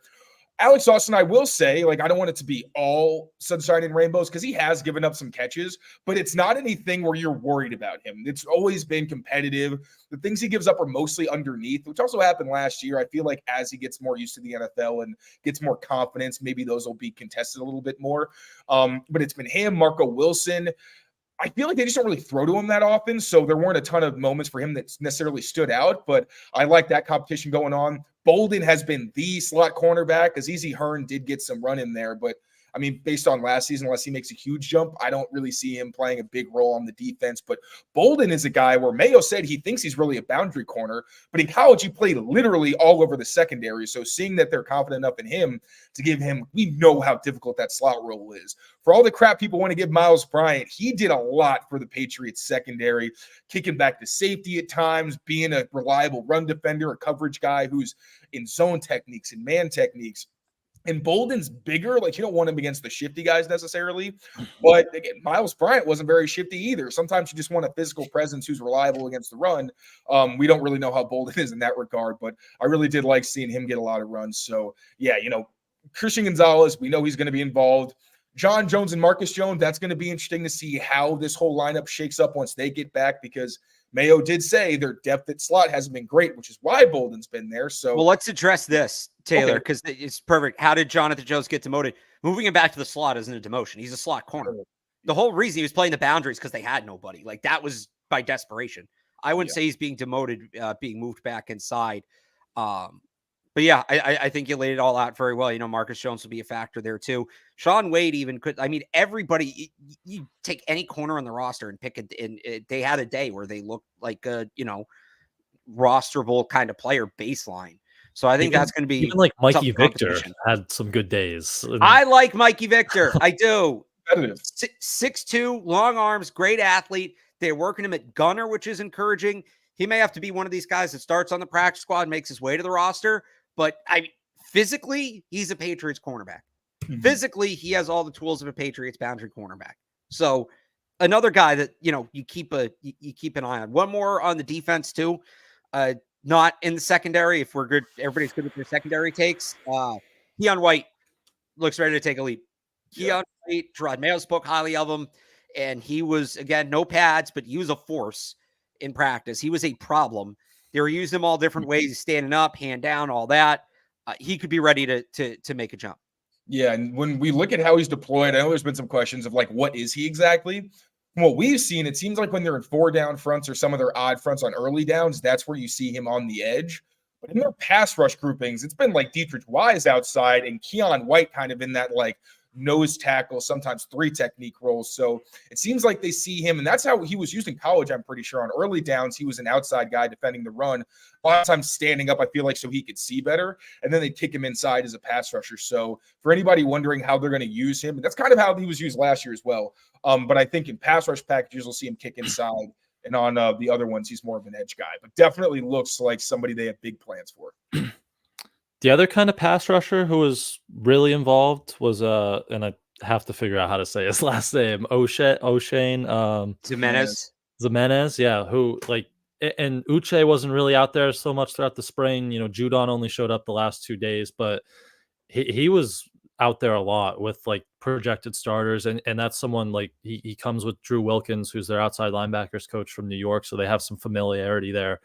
Alex Austin, I will say, like, I don't want it to be all sunshine and rainbows because he has given up some catches, but it's not anything where you're worried about him. It's always been competitive. The things he gives up are mostly underneath, which also happened last year. I feel like as he gets more used to the NFL and gets more confidence, maybe those will be contested a little bit more. But it's been him, Marco Wilson. I feel like they just don't really throw to him that often, so there weren't a ton of moments for him that necessarily stood out, but I like that competition going on. Bolden has been the slot cornerback. Azizi Hearn did get some run in there, but I mean, based on last season, unless he makes a huge jump, I don't really see him playing a big role on the defense. But Bolden is a guy where Mayo said he thinks he's really a boundary corner, but in college he played literally all over the secondary. So seeing that they're confident enough in him to give him, we know how difficult that slot role is. For all the crap people want to give Miles Bryant, he did a lot for the Patriots secondary, kicking back to safety at times, being a reliable run defender, a coverage guy who's in zone techniques and man techniques. And Bolden's bigger. Like, you don't want him against the shifty guys necessarily. But again, Miles Bryant wasn't very shifty either. Sometimes you just want a physical presence who's reliable against the run. We don't really know how Bolden is in that regard, but I really did like seeing him get a lot of runs. So, yeah, Christian Gonzalez, we know he's going to be involved. John Jones and Marcus Jones, that's going to be interesting to see how this whole lineup shakes up once they get back, because Mayo did say their depth at slot hasn't been great, which is why Bolden's been there. So, well, let's address this, Taylor, because it's perfect. How did Jonathan Jones get demoted? Moving him back to the slot isn't a demotion. He's a slot corner. The whole reason he was playing the boundaries because they had nobody. Like, that was by desperation. I wouldn't say he's being demoted, being moved back inside. But yeah, I think you laid it all out very well. Marcus Jones will be a factor there too. Shaun Wade even could. I mean, everybody. You take any corner on the roster and pick it. And they had a day where they looked like a rosterable kind of player baseline. So I think that's going to be even like Mikey Victor had some good days. I like Mikey Victor. I do. 6'2", long arms, great athlete. They're working him at gunner, which is encouraging. He may have to be one of these guys that starts on the practice squad, makes his way to the roster. But physically, he's a Patriots cornerback. Mm-hmm. Physically, he has all the tools of a Patriots boundary cornerback. So another guy that, you keep an eye on. One more on the defense too. Not in the secondary. If we're good, everybody's good with their secondary takes. Keon White looks ready to take a leap. Keon White, Gerard Mayo spoke highly of him. And he was, again, no pads, but he was a force in practice. He was a problem. They were using him all different ways, standing up, hand down, all that. He could be ready to make a jump. Yeah, and when we look at how he's deployed, I know there's been some questions of, like, what is he exactly? From what we've seen, it seems like when they're in 4-down fronts or some of their odd fronts on early downs, that's where you see him on the edge. But in their pass rush groupings, it's been like Dietrich Wise outside and Keon White kind of in that, like, nose tackle, sometimes 3 technique roles. So it seems like they see him, and that's how he was used in college, I'm pretty sure. On early downs, he was an outside guy defending the run. A lot of times standing up, I feel like, so he could see better. And then they kick him inside as a pass rusher. So for anybody wondering how they're going to use him, that's kind of how he was used last year as well. But I think in pass rush packages, we'll see him kick inside. And on the other ones, he's more of an edge guy. But definitely looks like somebody they have big plans for. The other kind of pass rusher who was really involved was and I have to figure out how to say his last name, O'Shane Zimenez, yeah, who, like, and Uche wasn't really out there so much throughout the spring. Judon only showed up the last 2 days, but he was out there a lot with, like, projected starters, and that's someone, like, he comes with Drew Wilkins, who's their outside linebackers coach from New York, so they have some familiarity there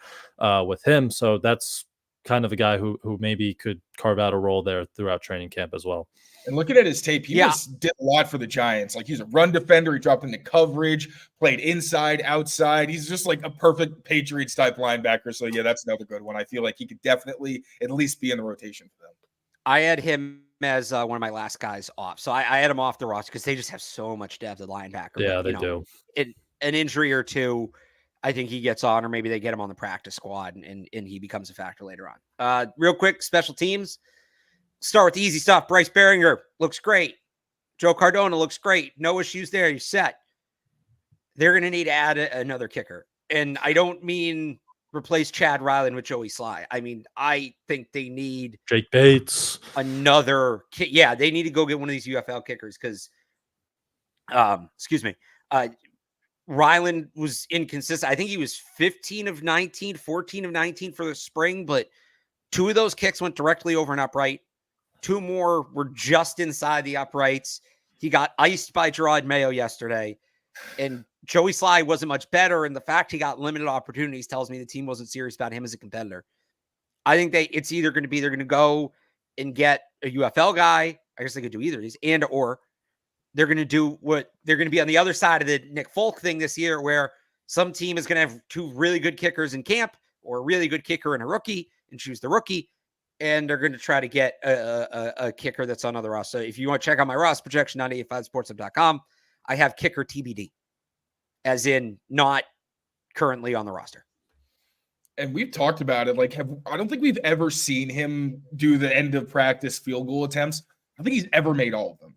with him. So that's kind of a guy who maybe could carve out a role there throughout training camp as well. And looking at his tape, he did a lot for the Giants. Like, he's a run defender. He dropped into coverage, played inside, outside. He's just like a perfect Patriots type linebacker. So yeah, that's another good one. I feel like he could definitely at least be in the rotation for them. I had him as one of my last guys off. So I had him off the roster because they just have so much depth at linebacker. Yeah, but, they do. An injury or two, I think he gets on, or maybe they get him on the practice squad and he becomes a factor later on. Real quick, special teams. Start with the easy stuff. Bryce Behringer looks great. Joe Cardona looks great. No issues there. You're set. They're going to need to add another kicker. And I don't mean replace Chad Ryland with Joey Sly. I mean, I think they need Jake Bates. Another kick. Yeah, they need to go get one of these UFL kickers because, Ryland was inconsistent. I think he was 15 of 19, 14 of 19 for the spring, but 2 of those kicks went directly over an upright. 2 more were just inside the uprights. He got iced by Gerard Mayo yesterday, and Joey Sly wasn't much better. And the fact he got limited opportunities tells me the team wasn't serious about him as a competitor. I think it's either going to be they're going to go and get a UFL guy. I guess they could do either of these, or they're going to do what they're going to be on the other side of the Nick Folk thing this year, where some team is going to have 2 really good kickers in camp or a really good kicker and a rookie and choose the rookie. and they're going to try to get a kicker that's on other roster. So if you want to check out my roster projection on 885sportshub.com, I have kicker TBD, as in not currently on the roster. And we've talked about it. Like, I don't think we've ever seen him do the end of practice field goal attempts. I think he's ever made all of them.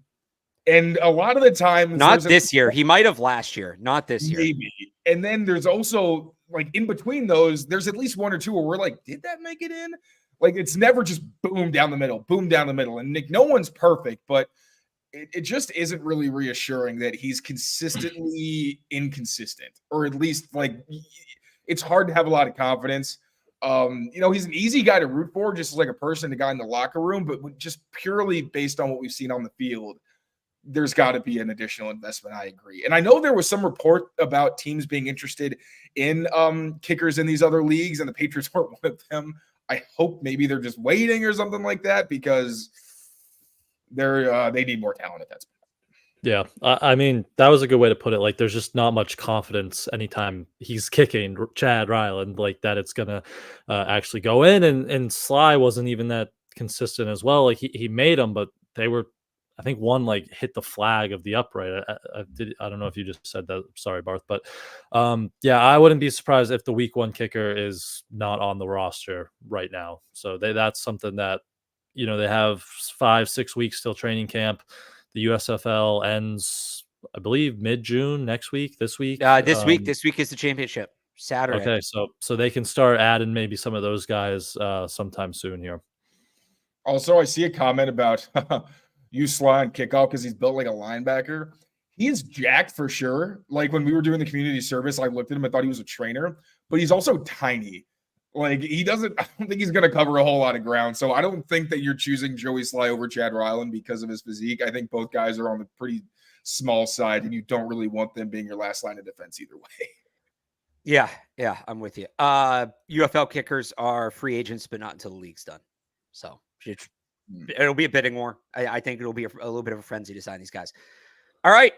And a lot of the times, not this year. He might have last year, not this year. Maybe. And then there's also, like, in between those, there's at least one or two where we're like, did that make it in? Like, it's never just boom down the middle, boom down the middle. And Nick, no one's perfect, but it just isn't really reassuring that he's consistently inconsistent, or at least, like, it's hard to have a lot of confidence. He's an easy guy to root for, just as like a person, a guy in the locker room, but just purely based on what we've seen on the field, there's got to be an additional investment. I agree. And I know there was some report about teams being interested in kickers in these other leagues, and the Patriots weren't one of them. I hope maybe they're just waiting or something like that, because they need more talent at that spot. Yeah, I mean, that was a good way to put it. Like, there's just not much confidence anytime he's kicking Chad Ryland, like that it's gonna actually go in. And Sly wasn't even that consistent as well. Like, he made them, but they were, I think one like hit the flag of the upright. I don't know if you just said that. Sorry, Barth, but yeah, I wouldn't be surprised if the week one kicker is not on the roster right now. So that's something that, they have 5-6 weeks till training camp. The USFL ends, I believe, mid-June this week. This week is the championship Saturday. Okay, so they can start adding maybe some of those guys sometime soon here. Also, I see a comment about you Sly on kickoff because he's built like a linebacker. He is jacked for sure. Like, when we were doing the community service, I looked at him and thought he was a trainer, but he's also tiny. Like, I don't think he's going to cover a whole lot of ground. So I don't think that you're choosing Joey Sly over Chad Ryland because of his physique. I think both guys are on the pretty small side, and you don't really want them being your last line of defense either way. Yeah, I'm with you. UFL kickers are free agents, but not until the league's done. So it'll be a bidding war. I think it'll be a little bit of a frenzy to sign these guys. All right.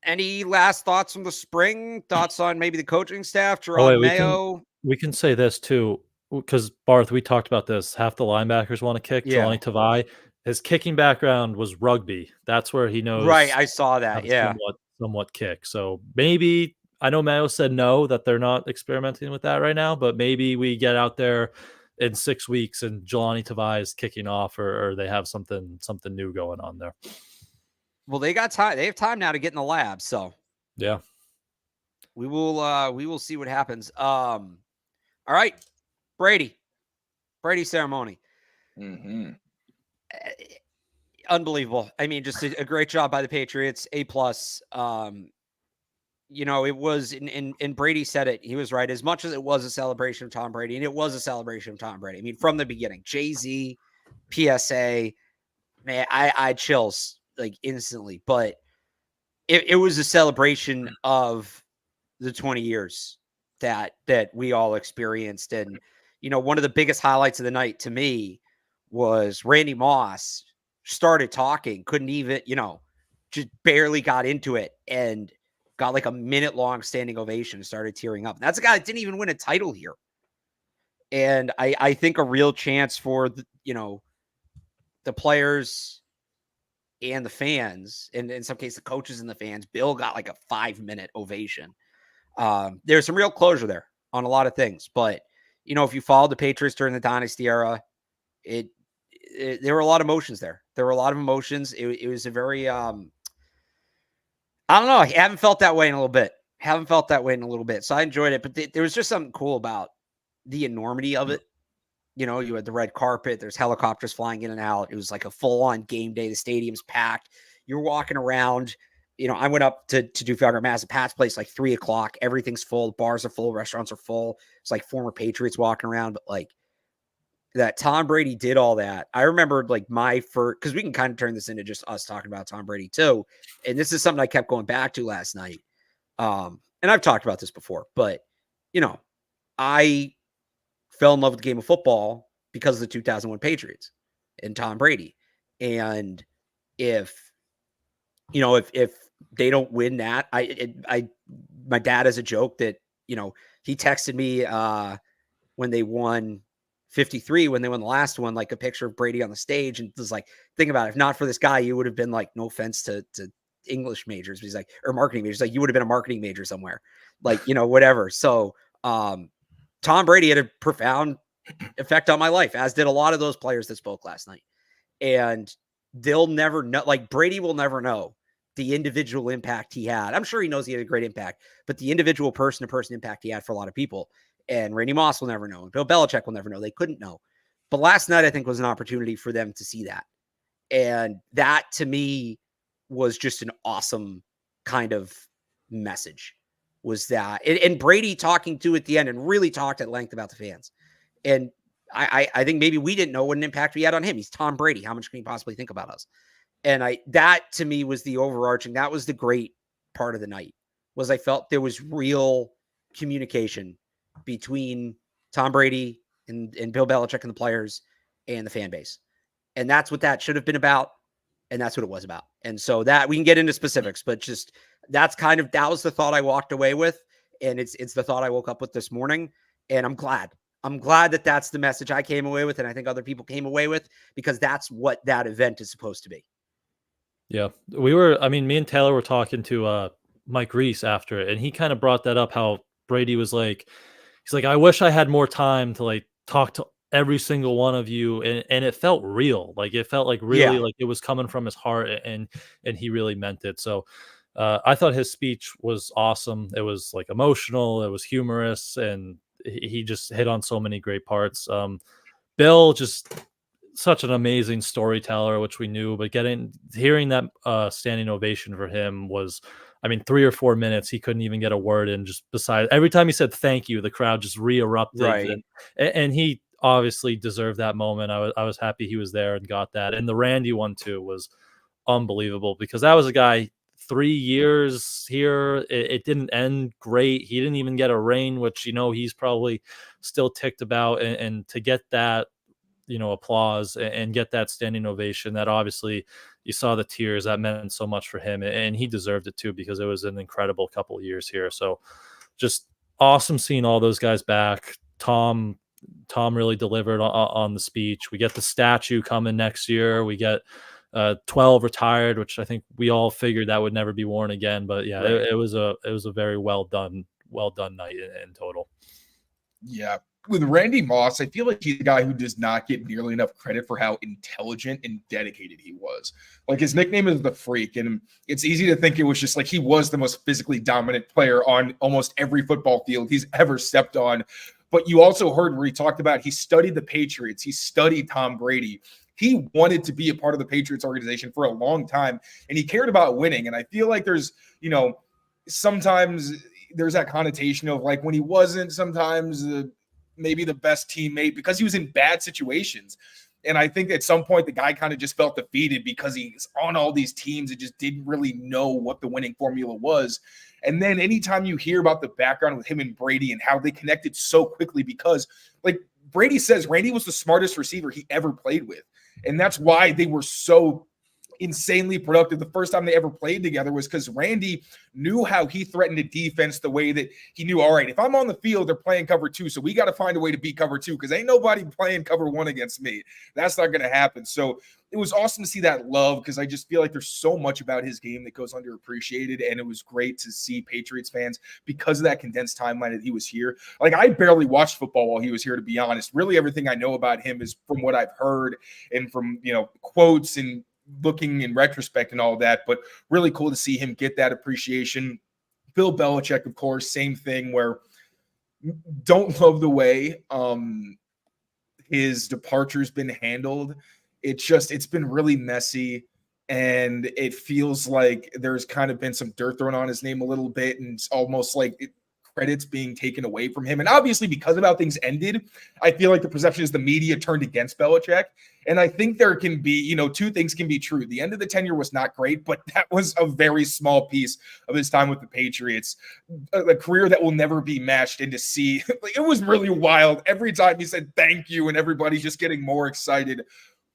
Any last thoughts from the spring? Thoughts on maybe the coaching staff, Gerard Mayo? We can say this too, because Barth, we talked about this. Half the linebackers want to kick. Yeah. Jelani Tavai, his kicking background was rugby. That's where he knows. Right, I saw that. Yeah, somewhat kick. So maybe, I know Mayo said no, that they're not experimenting with that right now, but maybe we get out there in 6 weeks and Jelani Tavai is kicking off, or they have something new going on there. Well, they got time. They have time now to get in the lab. So yeah, we will see what happens. All right, Brady ceremony. Mm-hmm. Unbelievable. I mean, just a great job by the Patriots. A+. It was, and Brady said it. He was right. As much as it was a celebration of Tom Brady, and it was a celebration of Tom Brady. I mean, from the beginning, Jay-Z, PSA, man, I chills like instantly. But it was a celebration of the 20 years that we all experienced. And, one of the biggest highlights of the night to me was Randy Moss started talking, couldn't even, just barely got into it and got like a minute-long standing ovation and started tearing up. That's a guy that didn't even win a title here. And I think a real chance for, the players and the fans, and in some cases the coaches and the fans. Bill got like a 5-minute ovation. There's some real closure there on a lot of things, but if you followed the Patriots during the dynasty era, there were a lot of emotions there. There were a lot of emotions. It was a very, I don't know. I haven't felt that way in a little bit. So I enjoyed it, but there was just something cool about the enormity of it. You had the red carpet, there's helicopters flying in and out. It was like a full on game day. The stadium's packed. You're walking around. I went up to do Falcon Mass at Pat's place like 3:00. Everything's full. Bars are full. Restaurants are full. It's like former Patriots walking around. But like that Tom Brady did all that. I remember like my first, because we can kind of turn this into just us talking about Tom Brady too. And this is something I kept going back to last night. And I've talked about this before, but I fell in love with the game of football because of the 2001 Patriots and Tom Brady. And if they don't win that, my dad has a joke that, he texted me when they won 53 when they won the last one, like a picture of Brady on the stage, and was like, think about it, if not for this guy, you would have been like, no offense to English majors, but he's like, or marketing majors, like you would have been a marketing major somewhere, like, whatever. So Tom Brady had a profound effect on my life, as did a lot of those players that spoke last night. And they'll never know, like Brady will never know the individual impact he had. I'm sure he knows he had a great impact, but the individual person-to-person impact he had for a lot of people. And Randy Moss will never know. And Bill Belichick will never know. They couldn't know. But last night, I think, was an opportunity for them to see that. And that, to me, was just an awesome kind of message, was that. And Brady talking to at the end and really talked at length about the fans. And I think maybe we didn't know what an impact we had on him. He's Tom Brady. How much can he possibly think about us? And that to me was the overarching, that was the great part of the night, was I felt there was real communication between Tom Brady and Bill Belichick and the players and the fan base. And that's what that should have been about. And that's what it was about. And so that we can get into specifics, but just that was the thought I walked away with. And it's the thought I woke up with this morning. And I'm glad that that's the message I came away with. And I think other people came away with, because that's what that event is supposed to be. Yeah, me and Taylor were talking to Mike Reese after it, and he kind of brought that up, how Brady was like, he's like, I wish I had more time to like talk to every single one of you. And it felt real. Like it felt like really like it was coming from his heart, and he really meant it. So I thought his speech was awesome. It was like emotional, it was humorous, and he just hit on so many great parts. Bill, just such an amazing storyteller, which we knew, but hearing that standing ovation for him was, 3 or 4 minutes, he couldn't even get a word in. Just beside every time he said thank you, the crowd just re-erupted. Right. And he obviously deserved that moment. I was happy he was there and got that. And the Randy one too was unbelievable, because that was a guy, 3 years here. It didn't end great. He didn't even get a ring, which, he's probably still ticked about. And to get that, applause and get that standing ovation, that obviously you saw the tears, that meant so much for him, and he deserved it too, because it was an incredible couple of years here. So just awesome seeing all those guys back. Tom really delivered on the speech. We get the statue coming next year. We get 12 retired, which I think we all figured that would never be worn again. But yeah, right. It was a very well done night in total. Yeah. With Randy Moss, I feel like he's a guy who does not get nearly enough credit for how intelligent and dedicated he was. Like, his nickname is the Freak, and it's easy to think it was just like he was the most physically dominant player on almost every football field he's ever stepped on. But you also heard where he talked about he studied the Patriots, he studied Tom Brady. He wanted to be a part of the Patriots organization for a long time, and he cared about winning. And I feel like there's, sometimes there's that connotation of like when he wasn't sometimes maybe the best teammate because he was in bad situations. And I think at some point the guy kind of just felt defeated because he's on all these teams and just didn't really know what the winning formula was. And then anytime you hear about the background with him and Brady and how they connected so quickly, because like Brady says, Randy was the smartest receiver he ever played with. And that's why they were so insanely productive the first time they ever played together, was because Randy knew how he threatened a defense the way that he knew, all right, if I'm on the field, they're playing cover 2, so we got to find a way to beat cover 2 because ain't nobody playing cover 1 against me. That's not going to happen. So it was awesome to see that love, because I just feel like there's so much about his game that goes underappreciated, and it was great to see Patriots fans, because of that condensed timeline that he was here. Like, I barely watched football while he was here, to be honest. Really, everything I know about him is from what I've heard and from, quotes and looking in retrospect and all that, but really cool to see him get that appreciation. Bill Belichick, of course, same thing, where don't love the way his departure's been handled. It's been really messy, and it feels like there's kind of been some dirt thrown on his name a little bit, and it's almost like credits being taken away from him. And obviously, because of how things ended, I feel like the perception is the media turned against Belichick. And I think there can be, 2 things can be true. The end of the tenure was not great, but that was a very small piece of his time with the Patriots. A career that will never be matched, and to see, it was really wild. Every time he said thank you and everybody just getting more excited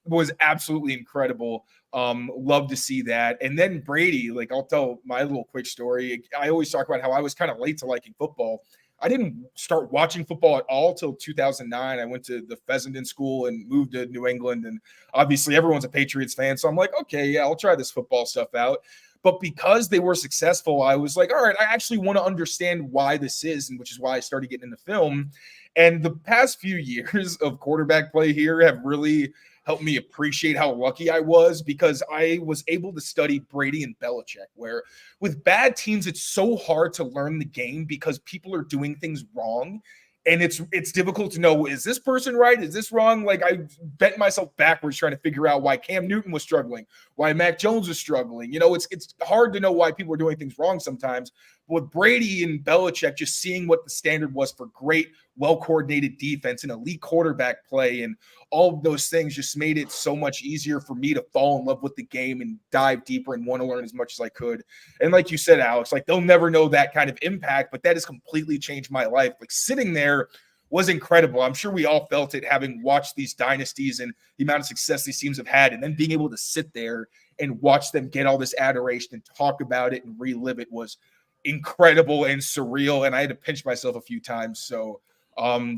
was absolutely incredible. Love to see that. And then Brady, like, I'll tell my little quick story. I always talk about how I was kind of late to liking football. I didn't start watching football at all till 2009. I went to the Fessenden School and moved to New England. And obviously everyone's a Patriots fan. So I'm like, okay, yeah, I'll try this football stuff out. But because they were successful, I was like, all right, I actually want to understand why this is, and which is why I started getting into film. And the past few years of quarterback play here have really helped me appreciate how lucky I was, because I was able to study Brady and Belichick, where with bad teams, it's so hard to learn the game because people are doing things wrong. And it's difficult to know, is this person right? Is this wrong? Like, I bent myself backwards trying to figure out why Cam Newton was struggling, why Mac Jones was struggling. You know, it's hard to know why people are doing things wrong sometimes. But with Brady and Belichick, just seeing what the standard was for great, well-coordinated defense and elite quarterback play and all of those things just made it so much easier for me to fall in love with the game and dive deeper and want to learn as much as I could. And like you said, Alex, like, they'll never know that kind of impact, but that has completely changed my life. Like, sitting there was incredible. I'm sure we all felt it, having watched these dynasties and the amount of success these teams have had, and then being able to sit there and watch them get all this adoration and talk about it and relive it was incredible and surreal. And I had to pinch myself a few times. So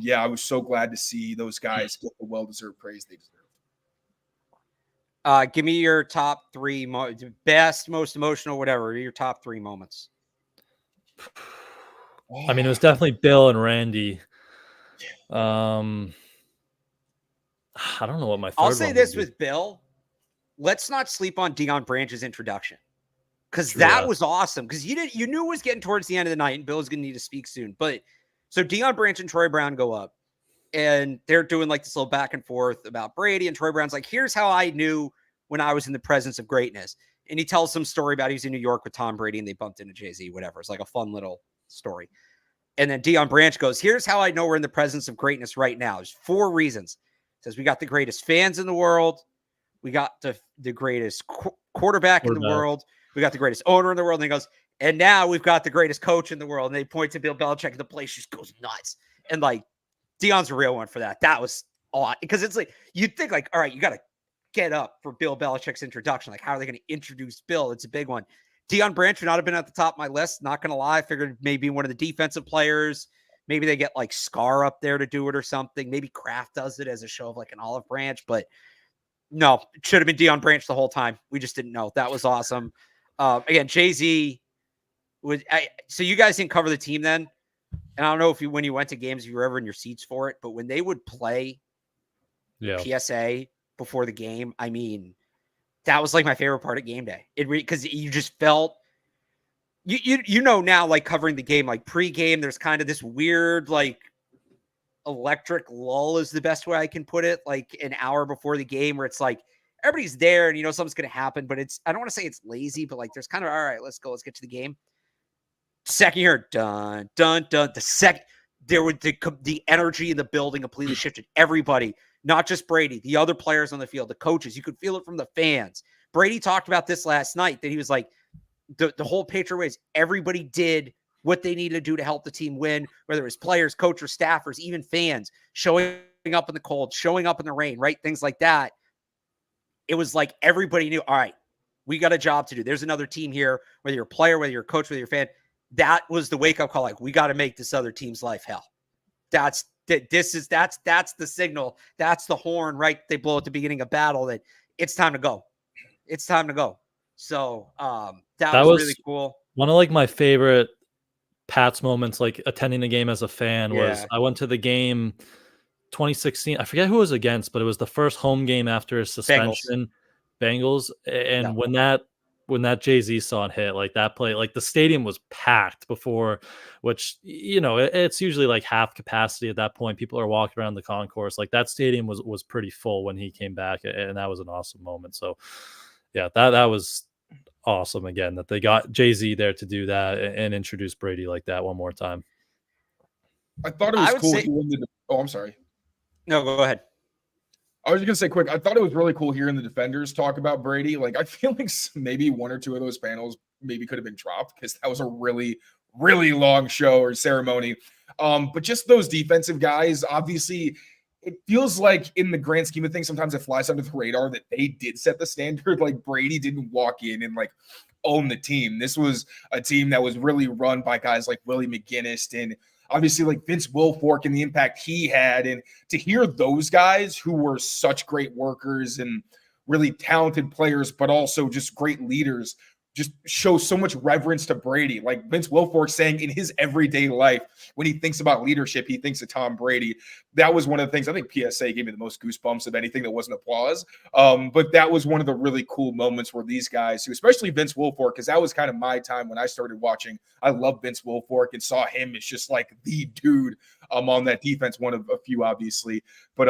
yeah, I was so glad to see those guys get the well-deserved praise they deserve. Give me your top three best, most emotional, whatever, your top three moments. I mean, it was definitely Bill and Randy. I don't know what my third I'll say one this would be. with Bill. Let's not sleep on Deion Branch's introduction, because that was awesome. Because you knew it was getting towards the end of the night, and Bill was going to need to speak soon. But so Deion Branch and Troy Brown go up, and they're doing like this little back and forth about Brady. And Troy Brown's like, "Here's how I knew when I was in the presence of greatness." And he tells some story about he was in New York with Tom Brady, and they bumped into Jay-Z. Whatever. It's like a fun little story. And then Deion Branch goes, "Here's how I know we're in the presence of greatness right now. There's 4 reasons." He says, "We got the greatest fans in the world. We got the greatest quarterback in the world. We got the greatest owner in the world." And he goes, "And now we've got the greatest coach in the world." And they point to Bill Belichick, and the place just goes nuts. And like, Deion's a real one for that. That was odd, because it's like, you'd think like, all right, you got to get up for Bill Belichick's introduction. Like, how are they going to introduce Bill? It's a big one. Deion Branch would not have been at the top of my list. Not going to lie. I figured maybe one of the defensive players. Maybe they get like Scar up there to do it or something. Maybe Kraft does it as a show of like an olive branch. But no, it should have been Deion Branch the whole time. We just didn't know. That was awesome. Again, Jay-Z would. So you guys didn't cover the team then? And I don't know if when you went to games, if you were ever in your seats for it, but when they would play PSA before the game, I mean, that was like my favorite part of game day. Because you just felt, you know now, like covering the game, like pregame, there's kind of this weird, like electric lull is the best way I can put it. Like an hour before the game where it's like, everybody's there and you know something's going to happen, but I don't want to say it's lazy, but like there's kind of, all right, let's go, let's get to the game. Second here, dun, dun, dun. The second, there would the energy in the building completely shifted. Everybody, not just Brady, the other players on the field, the coaches, you could feel it from the fans. Brady talked about this last night, that he was like, the whole Patriot ways, everybody did what they needed to do to help the team win, whether it was players, coach, or staffers, even fans, showing up in the cold, showing up in the rain, right? Things like that. It was like everybody knew, all right, we got a job to do. There's another team here, whether you're a player, whether you're a coach, whether you're a fan. That was the wake-up call. Like, we got to make this other team's life hell. That's the signal. That's the horn, right? They blow at the beginning of battle that it's time to go. It's time to go. So that was really cool. One of like my favorite Pats moments, like attending the game as a fan, was I went to the game 2016. I forget who it was against, but it was the first home game after his suspension. Bengals. And when that Jay-Z song hit, like that play, like the stadium was packed before, which, you know, it's usually like half capacity at that point. People are walking around the concourse. Like that stadium was pretty full when he came back, and that was an awesome moment. So yeah, that was awesome again, that they got Jay-Z there to do that and introduce Brady like that one more time. I thought it was cool. Oh, I'm sorry. No, go ahead. I was just going to say quick, I thought it was really cool hearing the defenders talk about Brady. Like, I feel like maybe 1 or 2 of those panels maybe could have been dropped, because that was a really, really long show or ceremony. But just those defensive guys, obviously, it feels like in the grand scheme of things, sometimes it flies under the radar that they did set the standard. Like, Brady didn't walk in and like own the team. This was a team that was really run by guys like Willie McGinnis and obviously like Vince Wilfork and the impact he had. And to hear those guys who were such great workers and really talented players, but also just great leaders, just show so much reverence to Brady. Like Vince Wilfork saying in his everyday life, when he thinks about leadership, he thinks of Tom Brady. That was one of the things, I think PSA gave me the most goosebumps of anything that wasn't applause. But that was one of the really cool moments where these guys, who, especially Vince Wilfork, because that was kind of my time when I started watching. I love Vince Wilfork and saw him as just like the dude on that defense, one of a few, obviously. But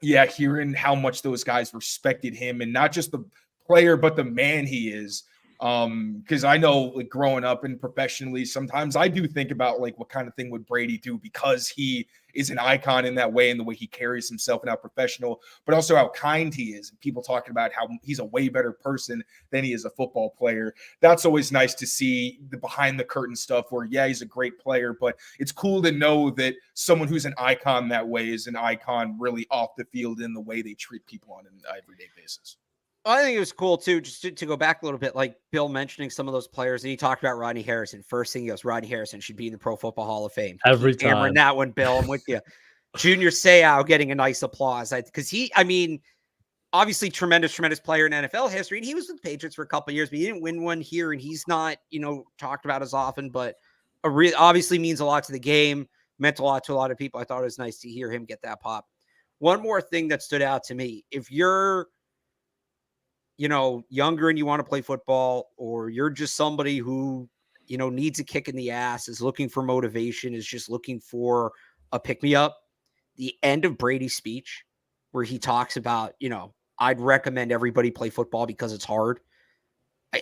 yeah, hearing how much those guys respected him, and not just the player, but the man he is. Because I know, like, growing up and professionally, sometimes I do think about like what kind of thing would Brady do, because he is an icon in that way and the way he carries himself and how professional, but also how kind he is. And people talking about how he's a way better person than he is a football player. That's always nice to see the behind the curtain stuff where, yeah, he's a great player, but it's cool to know that someone who's an icon that way is an icon really off the field in the way they treat people on an everyday basis. I think it was cool too, just to go back a little bit, like Bill mentioning some of those players, and he talked about Rodney Harrison. First thing he goes, Rodney Harrison should be in the Pro Football Hall of Fame. Every Keep hammering time. that one, Bill. I'm with you. Junior Seau getting a nice applause because I mean, obviously tremendous player in NFL history, and he was with the Patriots for a couple of years, but he didn't win one here, and he's not, talked about as often, but obviously means a lot to the game, meant a lot to a lot of people. I thought it was nice to hear him get that pop. One more thing that stood out to me: if you're younger and you want to play football, or you're just somebody who, needs a kick in the ass, is looking for motivation, is just looking for a pick-me-up, the end of Brady's speech where he talks about, I'd recommend everybody play football because it's hard.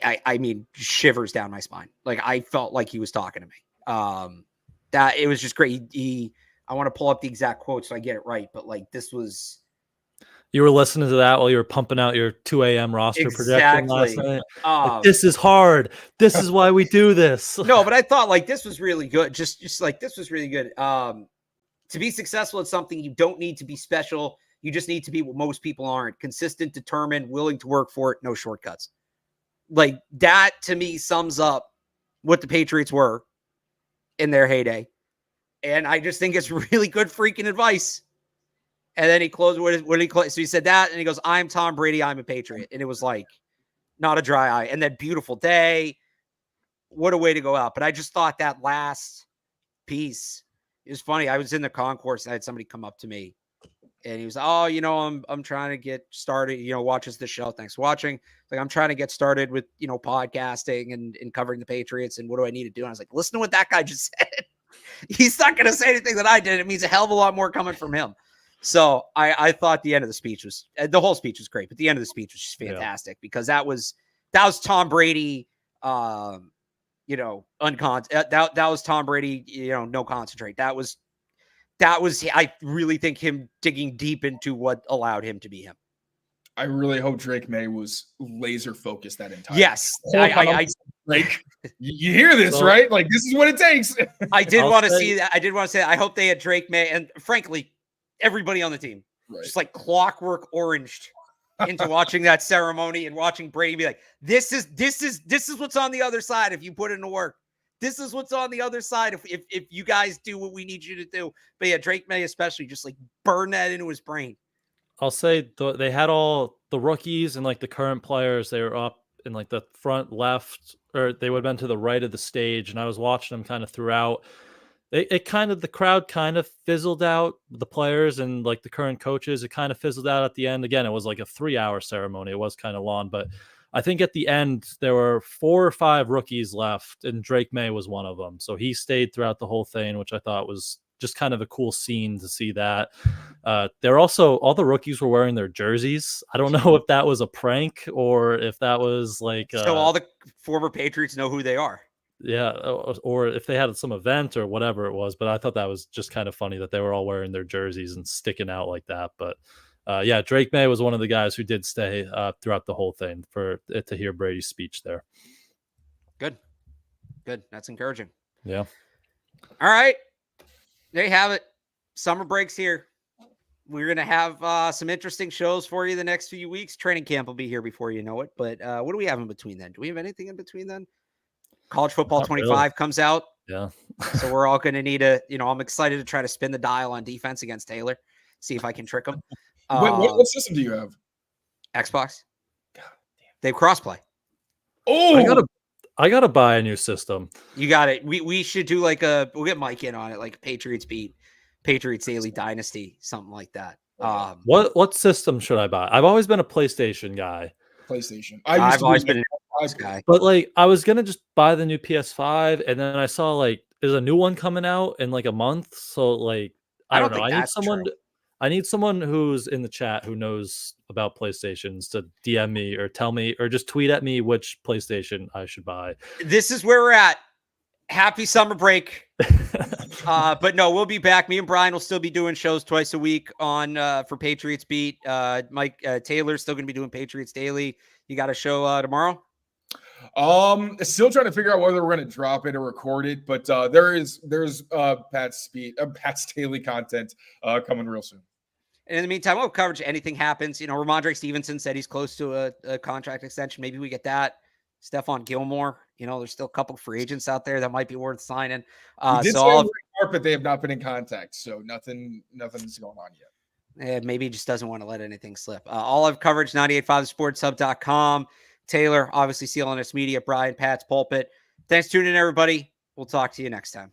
I mean, shivers down my spine. Like, I felt like he was talking to me. That it was just great. I want to pull up the exact quote so I get it right, but like, this was... You were listening to that while you were pumping out your 2 a.m. roster projection last night. Like, this is hard. This is why we do this. No, but I thought like this was really good. Just like this was really good. To be successful at something, you don't need to be special. You just need to be what most people aren't: consistent, determined, willing to work for it, no shortcuts. Like, that to me sums up what the Patriots were in their heyday. And I just think it's really good freaking advice. And then he closed with what he closed. So he said that, and he goes, "I'm Tom Brady. I'm a Patriot." And it was like, not a dry eye. And then beautiful day. What a way to go out. But I just thought that last piece is funny. I was in the concourse and I had somebody come up to me, and he was, "Oh, I'm trying to get started, watches the show. Thanks for watching. Like, I'm trying to get started with, podcasting and covering the Patriots. And what do I need to do?" And I was like, listen to what that guy just said. He's not going to say anything that I did. It means a hell of a lot more coming from him. So I thought the end of the speech was, the whole speech was great, but the end of the speech was just fantastic, because that was Tom Brady, that was Tom Brady, no concentrate. That was, I really think, him digging deep into what allowed him to be him. I really hope Drake Maye was laser focused that entire. Yes. Like, you hear this, right? Like, this is what it takes. I did want to see that. I did want to say that. I hope they had Drake Maye, and frankly, everybody on the team, just like clockwork oranged into watching that ceremony and watching Brady be like, this is what's on the other side. If you put in the work, this is what's on the other side. If you guys do what we need you to do. But yeah, Drake Maye especially, just like burn that into his brain. I'll say they had all the rookies and like the current players. They were up in like the front left, or they would have been to the right of the stage. And I was watching them kind of throughout. The crowd kind of fizzled out, the players and like the current coaches. It kind of fizzled out at the end. Again, it was like a 3-hour ceremony. It was kind of long, but I think at the end there were 4 or 5 rookies left, and Drake Maye was one of them. So he stayed throughout the whole thing, which I thought was just kind of a cool scene to see that. They're also, all the rookies were wearing their jerseys. I don't know if that was a prank or if that was like, so all the former Patriots know who they are. Yeah, or if they had some event or whatever it was. But I thought that was just kind of funny that they were all wearing their jerseys and sticking out like that. But yeah, Drake Maye was one of the guys who did stay throughout the whole thing to hear Brady's speech there. Good. That's encouraging. Yeah. All right. There you have it. Summer break's here. We're going to have some interesting shows for you the next few weeks. Training camp will be here before you know it. But what do we have in between then? Do we have anything in between then? College Football 25 comes out Yeah. So we're all going to need I'm excited to try to spin the dial on defense against Taylor, see if I can trick him. What system do you have? Xbox. God They have crossplay. Oh, I gotta buy a new system. You got it. We should do we'll get Mike in on it, like Patriots beat Patriots Daily Dynasty, something like that. What system should I buy? I've always been a PlayStation guy. PlayStation. I've always been an Xbox guy. But I was gonna just buy the new PS5, and then I saw there's a new one coming out in a month. So I don't know. I need someone who's in the chat who knows about PlayStations to DM me or tell me or just tweet at me which PlayStation I should buy. This is where we're at. Happy summer break. But no, we'll be back. Me and Brian will still be doing shows twice a week on for Patriots Beat. Mike Taylor's still going to be doing Patriots Daily. You got a show tomorrow? Still trying to figure out whether we're going to drop it or record it, but there's Pat's daily content coming real soon. And in the meantime, we'll coverage anything happens. Ramondre Stevenson said he's close to a contract extension. Maybe we get that. Stephon Gilmore. There's still a couple free agents out there that might be worth signing. But they have not been in contact, so nothing's going on yet. Maybe he just doesn't want to let anything slip. All of coverage, 985sportshub.com. Taylor, obviously CLNS Media, Brian, Pat's Pulpit. Thanks for tuning in, everybody. We'll talk to you next time.